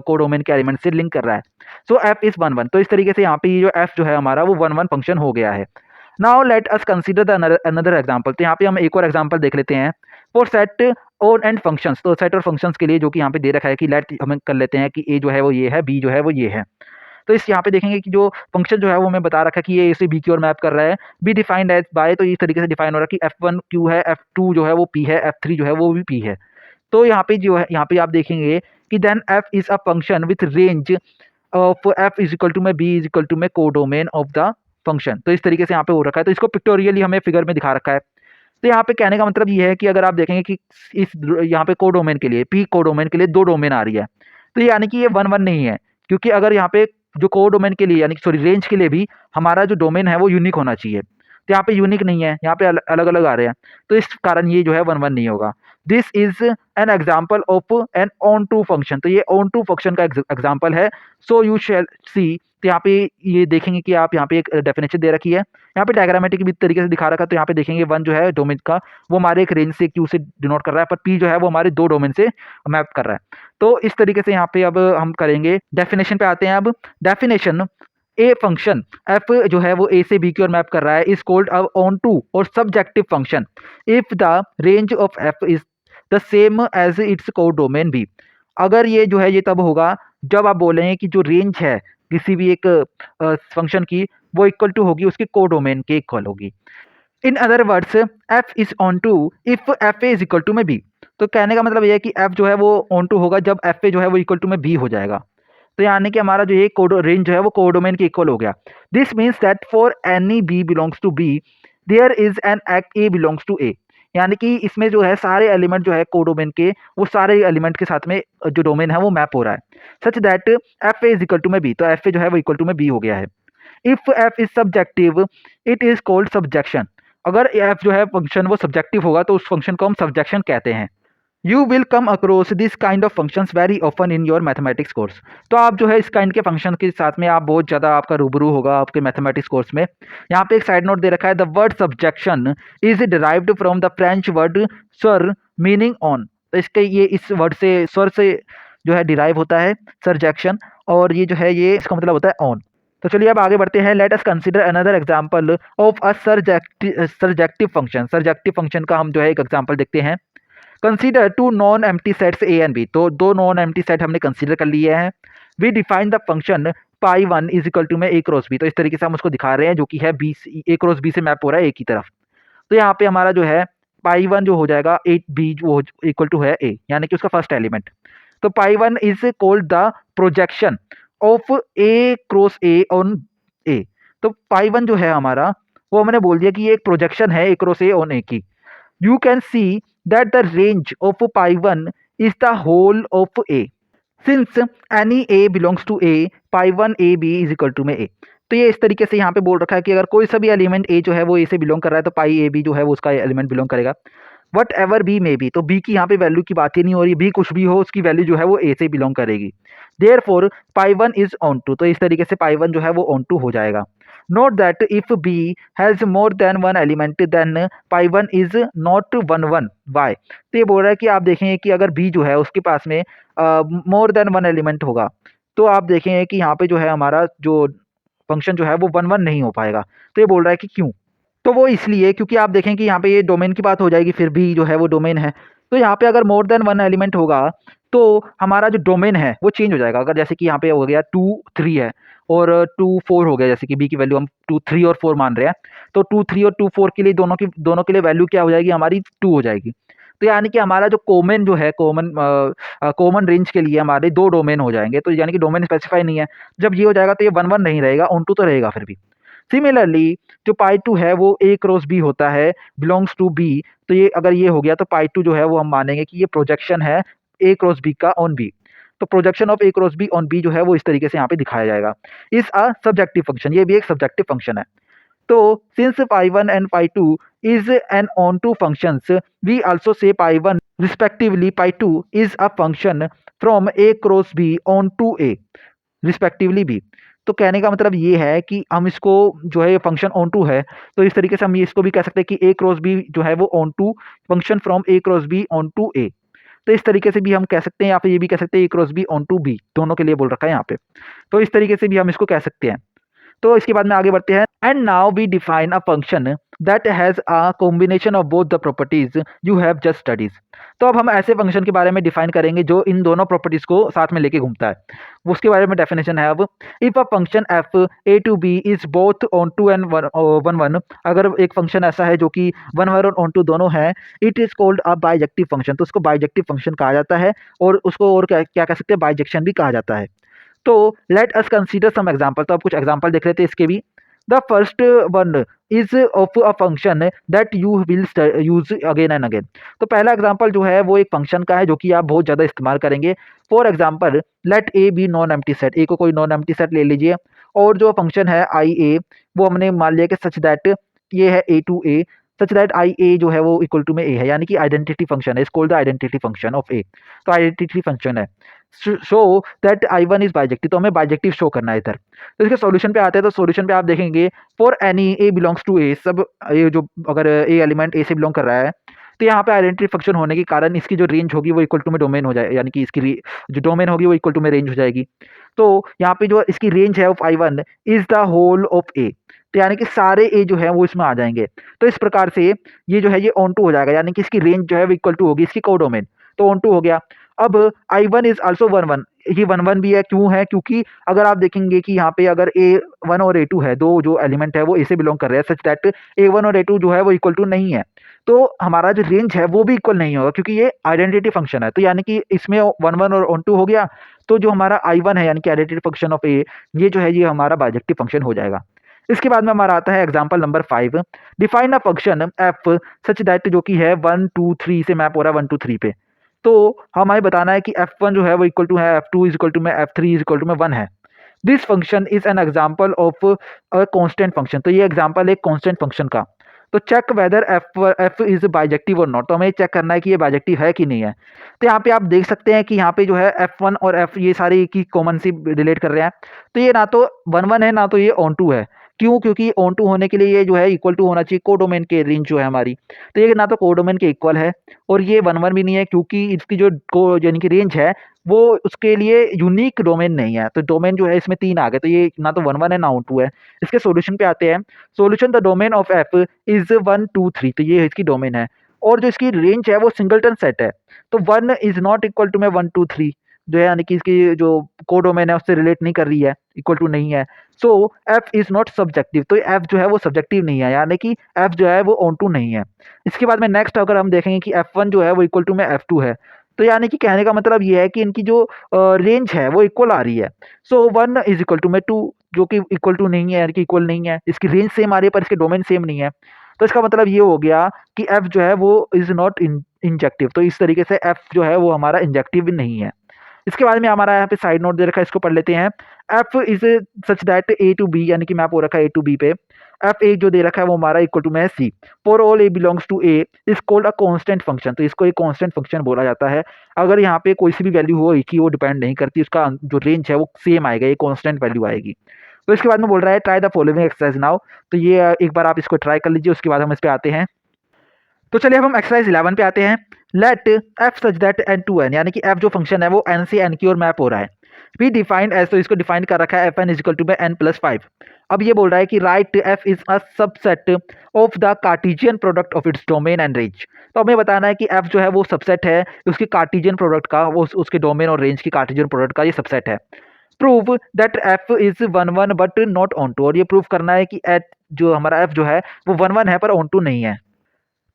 कोडोमेन के एलिमेंट से लिंक कर रहा है। सो एफ इज वन वन। तो इस तरीके से यहाँ पे ये जो एफ जो है हमारा वो वन वन फंक्शन हो गया है। Now let us consider the another example. तो यहाँ पे हम एक और एग्जांपल देख लेते हैं फॉर सेट और एंड फंक्शंस। तो सेट और फंक्शंस के लिए जो कि यहाँ पे दे रखा है कि लेट हम कर लेते हैं कि ए जो है वो ये है, बी जो है वो ये है। तो इस यहाँ पे देखेंगे कि जो फंक्शन जो है वो हमें बता रखा है कि ये ए से बी की ओर मैप कर रहा है, बी डिफाइंड एज बाय, तो इस तरीके से डिफाइन हो रहा है कि F1 Q है, F2 जो है वो P है, F3 जो है वो भी P है। तो यहाँ पे जो है यहाँ पे आप देखेंगे कि then F is a function with range of F is equal to में B इज इक्वल टू में कोडोमेन ऑफ द फंक्शन। तो इस तरीके से यहाँ पे हो रखा है, तो इसको पिक्टोरियली हमें फिगर में दिखा रखा है। तो यहाँ पे कहने का मतलब ये है कि अगर आप देखेंगे कि इस यहाँ पे कोडोमेन के लिए पी कोडोमेन के लिए दो डोमेन आ रही है, तो यानी कि ये वन वन नहीं है, क्योंकि अगर यहाँ पे जो कोडोमेन के लिए यानी कि सॉरी रेंज के लिए भी हमारा जो डोमेन है वो यूनिक होना चाहिए, तो यहाँ पे यूनिक नहीं है, यहाँ पे अलग अलग आ रहे हैं, तो इस कारण ये जो है वन वन नहीं होगा। This is an example of an onto function, तो ये ऑन टू फंक्शन का एग्जाम्पल है। सो यू शैल सी, तो यहाँ पे ये देखेंगे कि आप यहाँ पे एक डेफिनेशन दे रखी है, यहाँ पे डायग्रामेटिक भी तरीके से दिखा रखा है, तो यहाँ पे देखेंगे वन जो है डोमेन का वो हमारे एक रेंज से क्यू से डिनोट कर रहा है, पर पी जो है वो हमारे दो डोमेन से मैप कर रहा है। तो इस तरीके से यहाँ पे अब हम करेंगे, डेफिनेशन पे आते हैं। अब डेफिनेशन, ए फंक्शन एफ जो है वो ए से बी की ओर मैप कर रहा है is called a onto और subjective function if the range of F is the same as its codomain B. अगर ये जो है ये तब होगा जब आप बोलेंगे कि जो रेंज है किसी भी एक फंक्शन की वो इक्वल टू होगी उसके कोडोमेन के इक्वल होगी। In other words F is onto if F A is equal to में बी। तो कहने का मतलब ये है कि एफ जो है वो ऑन टू होगा जब एफ ए जो है वो इक्वल टू में बी हो जाएगा, तो यानी कि हमारा जो ये कोडो रेंज जो है वो कोडोमेन के इक्वल हो गया। This means that for any b belongs to B there is an act a belongs to A, यानी कि इसमें जो है सारे एलिमेंट जो है कोडोमेन के वो सारे एलिमेंट के साथ में जो डोमेन है वो मैप हो रहा है, such that f A is equal to में बी, तो एफ ए जो है वो इक्वल टू में बी हो गया है। If f is subjective it is called subjection. अगर एफ जो है फंक्शन वो सब्जेक्टिव होगा तो उस फंक्शन को हम सब्जेक्शन कहते हैं। You will come across this kind of functions very often in your mathematics course. तो आप जो है इस काइंड के फंक्शन के साथ में आप बहुत ज़्यादा आपका रूबरू होगा आपके मैथमेटिक्स कोर्स में। यहाँ पे एक साइड नोट दे रखा है, the word subjection is derived from the French word sir meaning on. तो इसके ये इस वर्ड से सर से जो है डिराइव होता है सरजेक्शन, और ये जो है ये इसका मतलब होता है ऑन। तो चलिए अब आगे बढ़ते हैं। Let us consider another example of a surjective function. Surjective function का हम जो है एक एग्जांपल देखते हैं। Consider two non empty sets A and B. तो दो नॉन एम्प्टी सेट हमने कंसीडर कर लिए हैं। We define the function pi one is equal to में ए क्रॉस बी। तो इस तरीके से हम उसको दिखा रहे हैं जो कि है बी, ए क्रॉस बी से मैप हो रहा है ए की तरफ। तो यहाँ पे हमारा जो है पाई वन जो हो जाएगा ए बी जो इक्वल टू है ए, यानी कि उसका फर्स्ट एलिमेंट। तो pi one is called the projection of A cross A on A. तो पाई वन जो है हमारा वो हमने बोल दिया कि ये एक प्रोजेक्शन है ए क्रॉस ए ऑन ए की। You can see that the range of pi 1 is the whole of A. Since any A belongs to A, pi 1 A B is equal to में A. तो ये इस तरीके से यहाँ पे बोल रखा है कि अगर कोई सा भी एलिमेंट A जो है वो A से बिलोंग कर रहा है तो पाई ए बी जो है वो उसका एलिमेंट बिलोंग करेगा। वट एवर बी में बी, तो बी की यहाँ पे वैल्यू की बात ही नहीं हो रही, बी कुछ भी हो उसकी वैल्यू जो है वो ए से बिलोंग करेगी। Therefore pi one is onto, तो इस तरीके से पाई वन जो है वो ऑन टू हो जाएगा। Note that if B has more than one element then pi one is not one one Y. तो ये बोल रहा है कि आप देखेंगे कि अगर बी जो है उसके पास में मोर देन वन एलिमेंट होगा तो आप देखेंगे कि यहाँ पे जो है हमारा जो फंक्शन जो है वो वन वन नहीं हो पाएगा। तो ये बोल रहा है कि क्यों, तो वो इसलिए क्योंकि आप देखें कि यहाँ पे ये डोमेन की बात हो जाएगी, फिर भी जो है वो डोमेन है, तो यहाँ पे अगर मोर देन वन एलिमेंट होगा तो हमारा जो डोमेन है वो चेंज हो जाएगा। अगर जैसे कि यहाँ पे हो गया 2 3 है और 2 4 हो गया, जैसे कि बी की वैल्यू हम 2 3 और 4 मान रहे हैं, तो 2 3 और 2 4 के लिए दोनों के लिए वैल्यू क्या हो जाएगी हमारी 2 हो जाएगी। तो यानी कि हमारा जो कॉमन जो है कॉमन रेंज के लिए हमारे दो डोमेन हो जाएंगे, तो यानी कि डोमेन स्पेसिफाई नहीं है। जब ये हो जाएगा तो ये वन वन नहीं रहेगा, ऑन टू तो रहेगा फिर भी। सिमिलरली जो पाई टू है वो ए क्रॉस बी होता है बिलोंग्स टू बी, तो ये अगर ये हो गया तो पाई टू जो है वो हम मानेंगे कि ये प्रोजेक्शन है ए क्रॉस बी का ऑन बी। तो projection of A cross B on B जो है वो इस तरीके से यहाँ पे दिखाया जाएगा। इज अ सब्जेक्टिव फंक्शन, ये भी एक सब्जेक्टिव फंक्शन है। तो since pi one and pi two is an onto functions we also say pi one respectively pi two is a function from A cross B onto A respectively B. तो कहने का मतलब ये है कि हम इसको जो है फंक्शन ऑन टू है, तो इस तरीके से हम ये इसको भी कह सकते हैं कि ए क्रॉस बी जो है वो onto function from A cross B onto A. तो इस तरीके से भी हम कह सकते हैं, या फिर ये भी कह सकते हैं A cross B onto B, दोनों के लिए बोल रखा है यहाँ पे, तो इस तरीके से भी हम इसको कह सकते हैं। तो इसके बाद में आगे बढ़ते हैं। And now we define a function that has a combination of both the properties you have just studied. तो अब हम ऐसे फंक्शन के बारे में डिफाइन करेंगे जो इन दोनों प्रॉपर्टीज को साथ में लेके घूमता है। उसके बारे में डेफिनेशन है अब, if a function f A to B is both onto and one one, अगर एक फंक्शन ऐसा है जो कि वन वन और ऑन टू दोनों है, it is called a bijective function. तो उसको बाइजेक्टिव फंक्शन कहा जाता है और उसको और क्या क्या कह सकते हैं, बाइजेक्शन भी कहा जाता है। तो let us consider some example. तो अब कुछ एग्जांपल देख लेते हैं इसके भी। The first one is of a function that you will use again and again. तो पहला एग्जांपल जो है वो एक फंक्शन का है जो कि आप बहुत ज़्यादा इस्तेमाल करेंगे। For example let A B non empty set, A को कोई नॉन एम्प्टी सेट ले लीजिए और जो फंक्शन है आई ए वो हमने मान लिया कि सच दैट ये है A to A, such that I ए जो है वो इक्वल टू में ए है, यानी कि आइडेंटिटी फंक्शन है, is called the identity function of A. तो आइडेंटिटी फंक्शन है show that I one is bijective, तो हमें बाइजेक्टिव शो करना है इधर। तो इसके सॉल्यूशन पे आते हैं। तो सॉल्यूशन पे आप देखेंगे for any a belongs to A, सब ये जो अगर ए एलिमेंट ए से बिलोंग कर रहा है तो यहाँ पे आइडेंटिटी फंक्शन होने के कारण इसकी जो रेंज होगी वो इक्वल टू में डोमेन हो जाए, यानी कि इसकी जो डोमेन होगी वो इक्वल टू में रेंज हो जाएगी। तो यहाँ पे जो इसकी रेंज है of I one is the whole of A, तो यानी कि सारे ए जो है वो इसमें आ जाएंगे। तो इस प्रकार से ये जो है ये ऑन टू हो जाएगा, यानी कि इसकी रेंज जो है वो इक्वल टू होगी इसकी कोडोमेन, तो ऑन टू हो गया। अब आई one is also one one, ये वन वन भी है, क्यों है, क्योंकि अगर आप देखेंगे कि यहाँ पे अगर ए वन और ए टू है, दो जो एलिमेंट है वो ए से बिलोंग कर रहे हैं, सच दैट ए वन और ए टू जो है वो इक्वल टू नहीं है, तो हमारा जो रेंज है वो भी इक्वल नहीं होगा क्योंकि ये आइडेंटिटी फंक्शन है। तो यानी कि इसमें वन वन और ऑन टू हो गया, तो जो हमारा आई वन है यानी कि आइडेंटिटी फंक्शन ऑफ ए, ये जो है ये हमारा बाइजेक्टिव फंक्शन हो जाएगा। इसके बाद में हमारा आता है example number 5, define a function F such that, जो कि है 1 2 3 से मैप हो रहा है 1 2 3 पे। तो हमें बताना है कि f1 जो है वो इक्वल टू है f2 इज इक्वल टू में f3 इज इक्वल टू में 1 है। This function is an example of a constant function, तो ये एग्जाम्पल है कांस्टेंट फंक्शन का। तो check whether f is bijective और नॉट, तो हमें चेक करना है कि ये बाइजेक्टिव है कि नहीं है। तो यहाँ पे आप देख सकते हैं कि यहाँ पे जो है f1 और f ये सारी की कॉमन सी रिलेट कर रहे हैं, तो ये ना तो 1 1 है ना तो ये ऑन टू है। क्यों? क्योंकि ऑन टू होने के लिए ये जो है इक्वल टू होना चाहिए कोडोमेन के रेंज जो है हमारी, तो ये ना तो कोडोमेन के इक्वल है और ये 1 1 भी नहीं है क्योंकि इसकी जो यानी कि रेंज है वो उसके लिए यूनिक डोमेन नहीं है। तो डोमेन जो है इसमें 3 आ गए, तो ये ना तो 1 1 है ना ऑन टू है। इसके सॉल्यूशन पे आते हैं। Solution the domain of F is 1 2 3, तो ये इसकी डोमेन है और जो इसकी रेंज है वो सिंगलटन सेट है। तो 1 इज नॉट इक्वल टू में 1 2 3 जो है, यानी कि इसकी जो कोडोमेन है उससे रिलेट नहीं कर रही है, इक्वल टू नहीं है। सो एफ इज नॉट सब्जेक्टिव, तो एफ जो है वो सब्जेक्टिव नहीं है, यानी कि एफ जो है वो ऑन टू नहीं है। इसके बाद में नेक्स्ट अगर हम देखेंगे कि एफ वन जो है वो इक्वल टू में एफ टू है, तो यानी कि कहने का मतलब ये है कि इनकी जो रेंज है वो इक्वल आ रही है। सो 1 इज इक्वल टू में 2 जो कि इक्वल टू नहीं है, यानी कि इक्वल नहीं है, इसकी रेंज सेम आ रही है पर इसके डोमेन सेम नहीं है। तो इसका मतलब ये हो गया कि एफ जो है वो इज नॉट इंजेक्टिव, तो इस तरीके से एफ जो है वो हमारा इंजेक्टिव नहीं है। इसके बाद में हमारा यहाँ पे साइड नोट दे रखा है, इसको पढ़ लेते हैं। F is such that A to B, यानी कि मैप हो रखा है ए टू बी पे। एफ ए जो दे रखा है वो हमारा इक्वल टू में है c. For all a belongs to A is called a constant function, तो इसको एक कांस्टेंट फंक्शन बोला जाता है। अगर यहाँ पे कोई सी भी वैल्यू हो एक ही, वो डिपेंड नहीं करती, उसका जो रेंज है वो सेम आएगा, ये कांस्टेंट वैल्यू आएगी। तो इसके बाद में बोल रहा है try the following exercise now, तो ये एक बार आप इसको ट्राई कर लीजिए, उसके बाद हम इस पे आते हैं। तो चलिए अब हम एक्सरसाइज 11 पे आते हैं। Let f such that N to N, यानी कि एफ जो फंक्शन है वो एन से एन की ओर मैप हो रहा है। वी डिफाइंड एज, तो इसको डिफाइन कर रखा है एफ एन इजिकल टू में एन प्लस 5। अब ये बोल रहा है कि right F is a subset of the Cartesian product of its domain and range. तो हमें बताना है कि एफ जो है वो सबसेट है उसकी कार्टेशियन प्रोडक्ट का, वो उसके डोमेन और रेंज की कार्टेशियन प्रोडक्ट का ये सबसेट है। Prove that F is 1 1 but not onto, और ये प्रूव करना है कि एट जो हमारा एफ जो है वो 1 1 है पर ऑन टू नहीं है।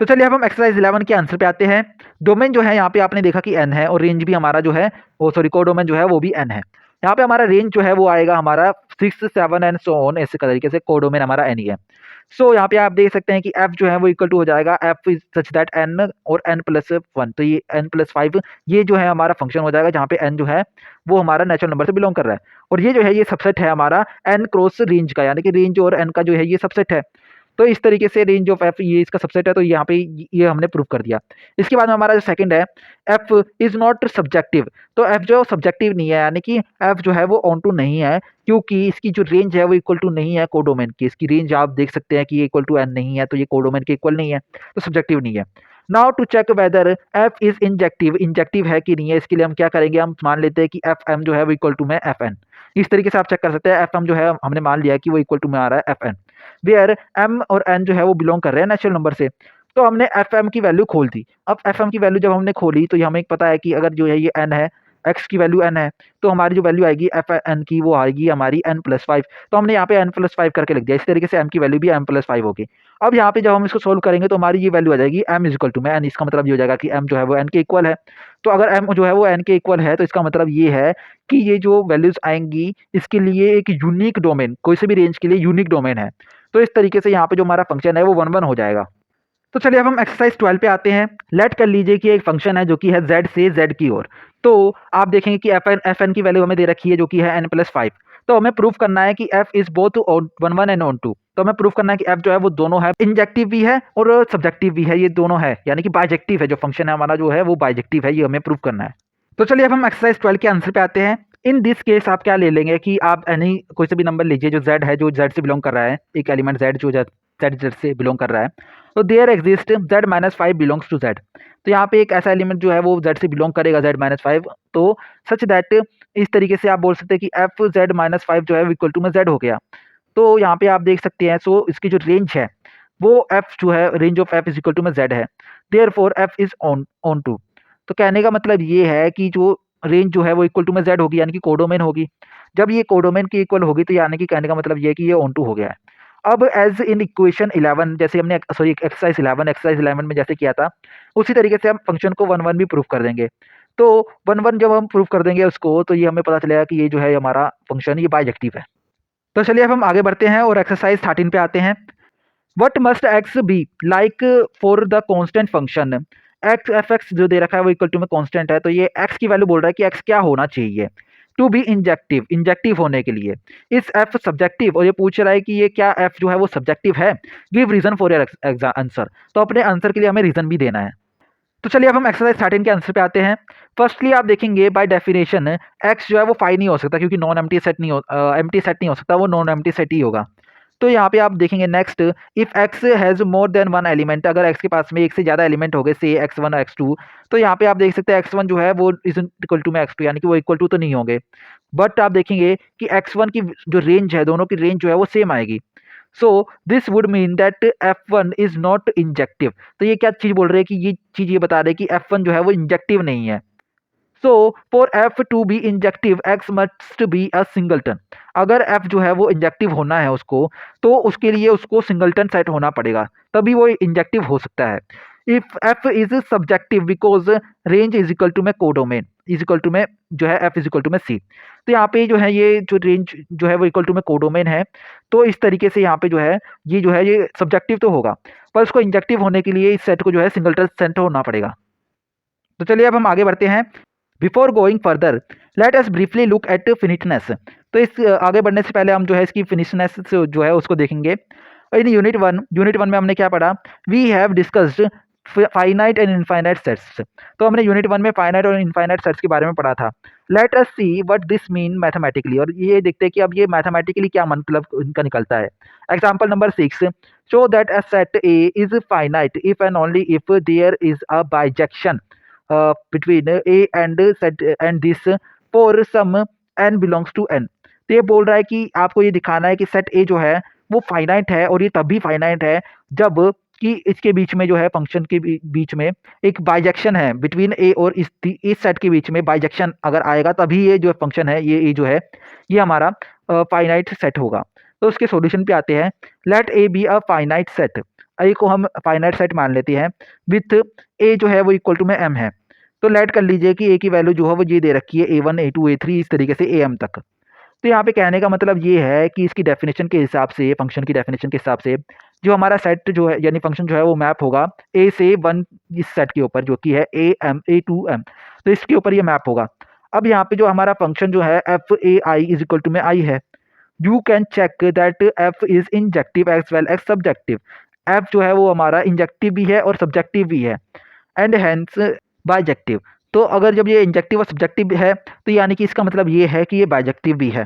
तो चलिए अब हम एक्सरसाइज 11 के आंसर पे आते हैं। डोमेन जो है यहाँ पे आपने देखा कि n है और रेंज भी हमारा जो है वो सॉरी कोडोमेन जो है वो भी n है। यहाँ पे हमारा रेंज जो है वो आएगा हमारा 6 7 एंड सो ऑन, ऐसे तरीके से कोडोमेन हमारा n ही है। सो यहाँ पे आप देख सकते हैं कि f जो है वो इक्वल टू हो जाएगा f is such that n और n प्लस 1, तो ये n प्लस 5 ये जो है हमारा फंक्शन हो जाएगा जहाँ पे n जो है वो हमारा नेचुरल नंबर से बिलोंग कर रहा है और ये जो है ये सबसेट है हमारा n क्रॉस रेंज का, यानी कि रेंज और n का जो है ये सबसेट है। तो इस तरीके से रेंज ऑफ एफ ये इसका सबसेट है, तो यहाँ पे ये हमने प्रूव कर दिया। इसके बाद में हमारा जो सेकंड है एफ इज नॉट सब्जेक्टिव, तो एफ जो सब्जेक्टिव नहीं है, यानी कि एफ जो है वो ऑन टू नहीं है क्योंकि इसकी जो रेंज है वो इक्वल टू नहीं है कोडोमेन की। इसकी रेंज आप देख सकते हैं कि ये इक्वल टू एन नहीं है, तो ये कोडोमेन के इक्वल नहीं है, तो सब्जेक्टिव नहीं है। Now to check whether f is injective, injective है कि नहीं है, इसके लिए हम क्या करेंगे, हम मान लेते हैं कि एफ एम जो है वो इक्वल टू में एफ एन। इस तरीके से आप चेक कर सकते हैं। एफ एम जो है हमने मान लिया कि वो इक्वल टू में आ रहा है एफ एन। वेयर m और n जो है वो बिलोंग कर रहे हैं नेचुरल नंबर से। तो हमने एफ एम की वैल्यू खोल दी। अब एफ एम की वैल्यू जब हमने खोली तो ये हमें पता है कि अगर जो है ये n है, x की वैल्यू n है, तो हमारी जो वैल्यू आएगी एफ एन की वो आएगी हमारी n+5। तो हमने यहाँ पे n+5 करके लिख दिया। इस तरीके से m की वैल्यू भी m+5 होगी। अब यहाँ पे जब हम इसको सोल्व करेंगे तो हमारी ये वैल्यू आ जाएगी m इज इक्वल टू में n। इसका मतलब ये हो जाएगा कि m जो है वो n के इक्वल है। तो अगर m जो है वो n के इक्वल है तो इसका मतलब ये है कि ये जो वैल्यूज आएंगी इसके लिए एक यूनिक डोमेन, कोई से भी रेंज के लिए यूनिक डोमेन है। तो इस तरीके से यहाँ पे जो हमारा फंक्शन है वो 1 1 हो जाएगा। तो चलिए अब हम एक्सरसाइज 12 पे आते हैं। लेट कर लीजिए कि एक फंक्शन है जो कि है z से z की ओर। तो आप देखेंगे कि एफ एन की वैल्यू हमें दे रखी है जो कि है n+5। तो हमें प्रूफ करना है कि f is both on 1 1 and on 2। तो हमें प्रूफ करना है कि f जो है वो दोनों है, इंजेक्टिव भी है और सब्जेक्टिव भी है, ये दोनों है, यानी कि बाइजेक्टिव है। जो फंक्शन है हमारा जो है वो बाइजेक्टिव है, ये हमें प्रूफ करना है। तो चलिए अब हम एक्सरसाइज 12 के आंसर पे आते हैं। इन दिस केस आप क्या ले लेंगे कि आप एनी कोई से भी नंबर लीजिए जो z है, जो z से बिलोंग कर रहा है, एक एलिमेंट z जो z से बिलोंग कर रहा है। तो there exist z-5 belongs to z। तो यहाँ पे एक ऐसा एलिमेंट जो है वो z से बिलोंग करेगा z-5। तो सच दैट इस तरीके से आप बोल सकते हैं कि f z-5 जो है इक्वल टू में z हो गया। तो यहाँ पे आप देख सकते हैं, सो इसकी जो रेंज है वो f जो है, range of f is equal to में z है। Therefore f is onto. तो कहने का मतलब ये है कि जो रेंज जो है वो इक्वल टू में z होगी, यानी कि कोडोमेन होगी। जब ये कोडोमेन की इक्वल होगी तो यानी कि कहने का मतलब ये है कि ये ऑन टू हो गया है। अब एज इन इक्वेशन 11, जैसे हमने सॉरी एक्सरसाइज 11 में जैसे किया था, उसी तरीके से हम फंक्शन को 1 1 भी प्रूफ कर देंगे। तो 1 1 जब हम प्रूफ कर देंगे उसको, तो ये हमें पता चलेगा कि ये जो है हमारा फंक्शन ये बाइजेक्टिव है। तो चलिए अब हम आगे बढ़ते हैं और एक्सरसाइज 13 पे आते हैं। What must x be like for the constant function. X F x जो दे रखा है वो इक्वल टू में कॉन्स्टेंट है, तो ये एक्स की वैल्यू बोल रहा है कि एक्स क्या होना चाहिए टू बी इंजेक्टिव, इंजेक्टिव होने के लिए। इस एफ सब्जेक्टिव, और ये पूछ रहा है कि ये क्या एफ जो है वो सब्जेक्टिव है। Give reason for your answer. तो अपने आंसर के लिए हमें रीजन भी देना है। तो चलिए अब हम एक्सरसाइज 13 के आंसर पे आते हैं। फर्स्टली आप देखेंगे बाय डेफिनेशन एक्स जो है वो फाई नहीं हो सकता, क्योंकि नॉन एम्प्टी सेट नहीं हो, एम्प्टी सेट नहीं हो सकता, वो नॉन एम्प्टी सेट ही होगा। तो यहाँ पे आप देखेंगे next, if x has more than one element, अगर एक्स के पास में एक से ज्यादा एलिमेंट हो गए, से x1 और x2, तो यहाँ पे आप देख सकते हैं x1 जो है वो इज इक्वल टू में x2, यानी कि वो इक्वल टू तो नहीं होंगे। बट आप देखेंगे कि x1 की जो रेंज है, दोनों की रेंज जो है वो सेम आएगी। So this would mean that f1 is not injective. तो ये क्या चीज बोल रहे हैं कि ये चीज ये बता रहे हैं कि f1 जो है वो इंजेक्टिव नहीं है। So for f to be injective X must be a singleton. अगर एफ जो है वो इंजेक्टिव होना है उसको, तो उसके लिए उसको सिंगलटन सेट होना पड़ेगा, तभी वो इंजेक्टिव हो सकता है। If f is surjective because range is equal to में कोडोमेन इज इक्वल टू में जो है एफ इज इक्वल टू में सी। तो यहाँ पे जो है ये जो रेंज जो है वो इक्वल टू में कोडोमेन है। तो इस तरीके से यहाँ पे जो है ये सब्जेक्टिव तो होगा, पर उसको इंजेक्टिव होने के लिए इस सेट को जो है सिंगलटन सेट होना पड़ेगा। तो चलिए अब हम आगे बढ़ते हैं। Before going further let us briefly look at finiteness. तो इस आगे बढ़ने से पहले हम जो है इसकी फिनिशनेस जो है उसको देखेंगे। इन यूनिट वन में हमने क्या पढ़ा, we have discussed finite and infinite sets. तो हमने यूनिट 1 में फाइनाइट और इनफाइनाइट सेट्स के बारे में पढ़ा था। Let us see what this mean mathematically, और ये देखते हैं कि अब ये मैथमेटिकली क्या मतलब इनका निकलता है। Example number 6, show that a set A is finite if and only if there is a bijection between a and set and this for some n belongs to n। तो ये बोल रहा है कि आपको ये दिखाना है कि सेट ए जो है वो फाइनाइट है, और ये तभी फाइनाइट है जब कि इसके बीच में जो है फंक्शन के बीच में एक बाइजेक्शन है बिटवीन ए और इस सेट के बीच में बाइजेक्शन अगर आएगा तभी ये जो फंक्शन है ये जो है ये हमारा फाइनाइट सेट होगा। तो उसके सॉल्यूशन पे आते हैं। Let A B a finite set, A को हम फाइनाइट सेट मान लेते हैं विथ ए जो है वो इक्वल टू में m है। तो लेट कर लीजिए कि ए की वैल्यू जो है वो ये दे रखी है a1 a2 a3 इस तरीके से am तक। तो यहाँ पे कहने का मतलब ये है कि इसकी डेफिनेशन के हिसाब से, फंक्शन की डेफिनेशन के हिसाब से जो हमारा सेट जो है यानी फंक्शन जो है वो मैप होगा a से 1 इस सेट के ऊपर जो कि है a2m। तो इसके ऊपर ये मैप होगा। अब यहाँ पे जो हमारा फंक्शन जो है F A I is equal to में आई है। You can check that F is injective as well as subjective. F जो है वो हमारा इंजेक्टिव भी है और सब्जेक्टिव भी है, एंड हेंस बाइजेक्टिव। तो अगर जब ये इंजेक्टिव और सब्जेक्टिव है तो यानी कि इसका मतलब ये है कि ये बाइजेक्टिव भी है।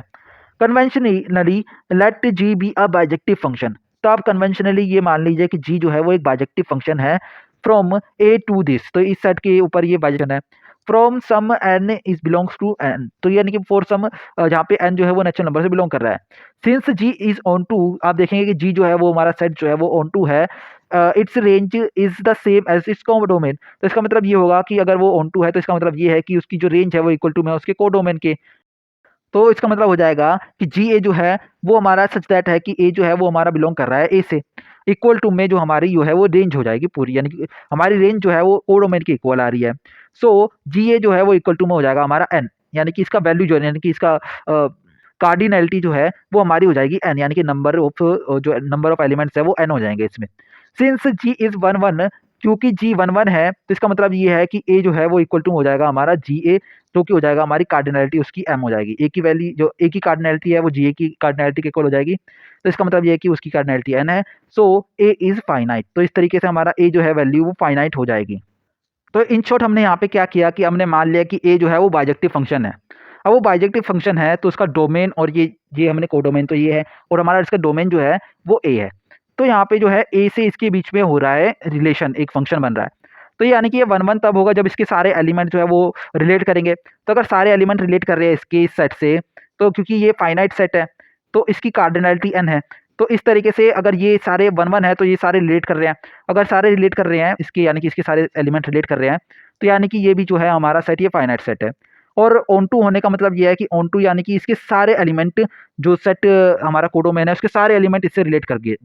Conventionally let G be a bijective function. तो आप कन्वेंशनली ये मान लीजिए कि जी जो है वो एक बाइजेक्टिव फंक्शन है फ्रॉम ए टू दिस। तो इस सेट के ऊपर ये बाइजेक्शन है। From some N is belongs to N, तो यानी कि फॉर सम जहाँ पे एन जो है वो नेचुरल नंबर से बिलोंग कर रहा है। Since G is onto, आप देखेंगे कि जी जो है वो हमारा सेट जो है वो ऑन टू है, its range is the same as its codomain. तो इसका मतलब ये होगा कि अगर वो ऑन टू है तो इसका मतलब ये है कि उसकी जो रेंज है वो इक्वल टू में उसके कोडोमेन के। तो इसका मतलब हो जाएगा कि जी ए जो है वो हमारा सच दैट है कि ए जो है वो हमारा बिलोंग कर रहा है ए से, इक्वल टू में जो हमारी जो है वो रेंज हो जाएगी पूरी, यानी कि हमारी रेंज जो है वो कोडोमेन के इक्वल आ रही है। सो जी ए जो है वो इक्वल टू में हो जाएगा हमारा एन, यानी कि इसका वैल्यू जो है, यानी कि इसका कार्डिनैलिटी जो है वो हमारी हो जाएगी एन, यानी कि नंबर ऑफ जो नंबर ऑफ एलिमेंट्स है वो एन हो जाएंगे इसमें। Since G is one one, क्योंकि जी वन वन है तो इसका मतलब ये है कि ए जो है वो इक्वल टू हो जाएगा हमारा जी ए, जो कि हो जाएगा हमारी कार्डिनैलिटी उसकी एम हो जाएगी। ए की वैल्यू जो ए की कार्डिनैलिटी है वो जी ए की कार्डिनैलिटी के इक्वल हो जाएगी, तो इसका मतलब ये है कि उसकी कार्डिनैलिटी एन है। सो ए इज फाइनाइट, तो इस तरीके से हमारा ए जो है वैल्यू वो फाइनाइट हो जाएगी। तो इन शॉर्ट हमने यहाँ पे क्या किया कि हमने मान लिया कि ए जो है वो बाइजेक्टिव फंक्शन है। अब वो बाइजेक्टिव फंक्शन है तो उसका डोमेन, और ये हमने कोडोमेन तो ये है, और हमारा इसका डोमेन जो है वो ए है। तो यहाँ पे जो है ए से इसके बीच में हो रहा है रिलेशन, एक फंक्शन बन रहा है। तो यानी कि ये वन वन तब होगा जब इसके सारे एलिमेंट जो है वो रिलेट करेंगे। तो अगर सारे एलिमेंट रिलेट कर रहे हैं इसके इस सेट से, तो क्योंकि ये फाइनाइट सेट है तो इसकी कार्डिनैलिटी एन है। तो इस तरीके से अगर ये सारे वन वन है तो ये सारे रिलेट कर रहे हैं। अगर सारे रिलेट कर रहे हैं इसके, यानी कि इसके सारे एलिमेंट रिलेट कर रहे हैं, तो यानी कि ये भी जो है हमारा सेट ये फाइनाइट सेट है। और ऑन टू होने का मतलब ये है कि ऑन टू यानी कि इसके सारे एलिमेंट, जो सेट हमारा कोडोमेन है उसके सारे एलिमेंट इससे रिलेट कर गए।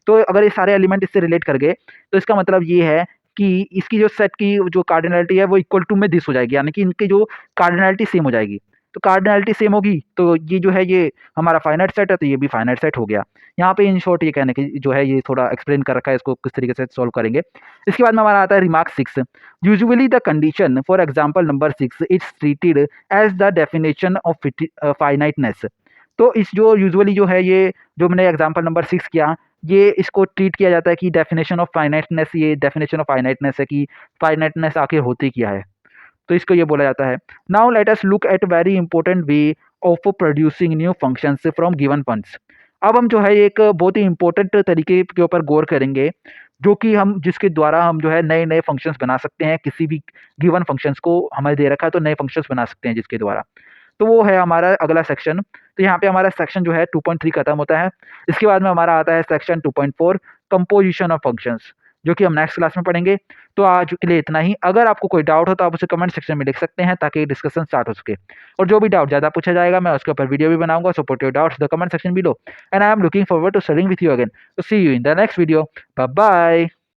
तो अगर ये सारे एलिमेंट इससे रिलेट कर गए तो इसका मतलब ये है कि इसकी जो सेट की जो कार्डिनैलिटी है वो इक्वल टू में दिस हो जाएगी, यानी कि इनकी जो कार्डिनैलिटी सेम हो जाएगी। तो कार्डिनैलिटी सेम होगी तो ये जो है ये हमारा फाइनाइट सेट है, तो ये भी फाइनाइट सेट हो गया। यहाँ पे इन शॉर्ट ये कहने की जो है ये थोड़ा एक्सप्लेन कर रखा है, इसको किस तरीके से सॉल्व करेंगे। इसके बाद में हमारा आता है remark 6। Usually the condition for example number 6 it's treated as the definition of finiteness. तो इस जो यूजुअली जो है ये जो मैंने एग्जांपल नंबर 6 किया, ये इसको ट्रीट किया जाता है कि डेफिनेशन ऑफ फाइनाइटनेस, ये डेफिनेशन ऑफ फाइनाइटनेस है कि फाइनाइटनेस आखिर होती क्या है, तो इसको ये बोला जाता है। Now let us look at very important way of producing new functions from given functions. अब हम जो है एक बहुत ही इंपॉर्टेंट तरीके के ऊपर गौर करेंगे, जो कि हम जिसके द्वारा हम जो है नए नए फंक्शंस बना सकते हैं। किसी भी गिवन फंक्शंस को हमें दे रखा है तो नए फंक्शंस बना सकते हैं जिसके द्वारा। तो वो है हमारा अगला सेक्शन। तो यहाँ पे हमारा सेक्शन जो है 2.3 खत्म होता है। इसके बाद में हमारा आता है सेक्शन 2.4 कंपोजिशन ऑफ फंक्शंस, जो कि हम नेक्स्ट क्लास में पढ़ेंगे। तो आज के लिए इतना ही। अगर आपको कोई डाउट हो तो आप उसे कमेंट सेक्शन में लिख सकते हैं ताकि डिस्कशन स्टार्ट हो सके। और जो भी डाउट ज़्यादा पूछा जाएगा मैं उसके ऊपर वीडियो भी बनाऊंगा। So put your doubts the comment section below and I am looking forward to studying with you again. तो see you in the next video. Bye bye.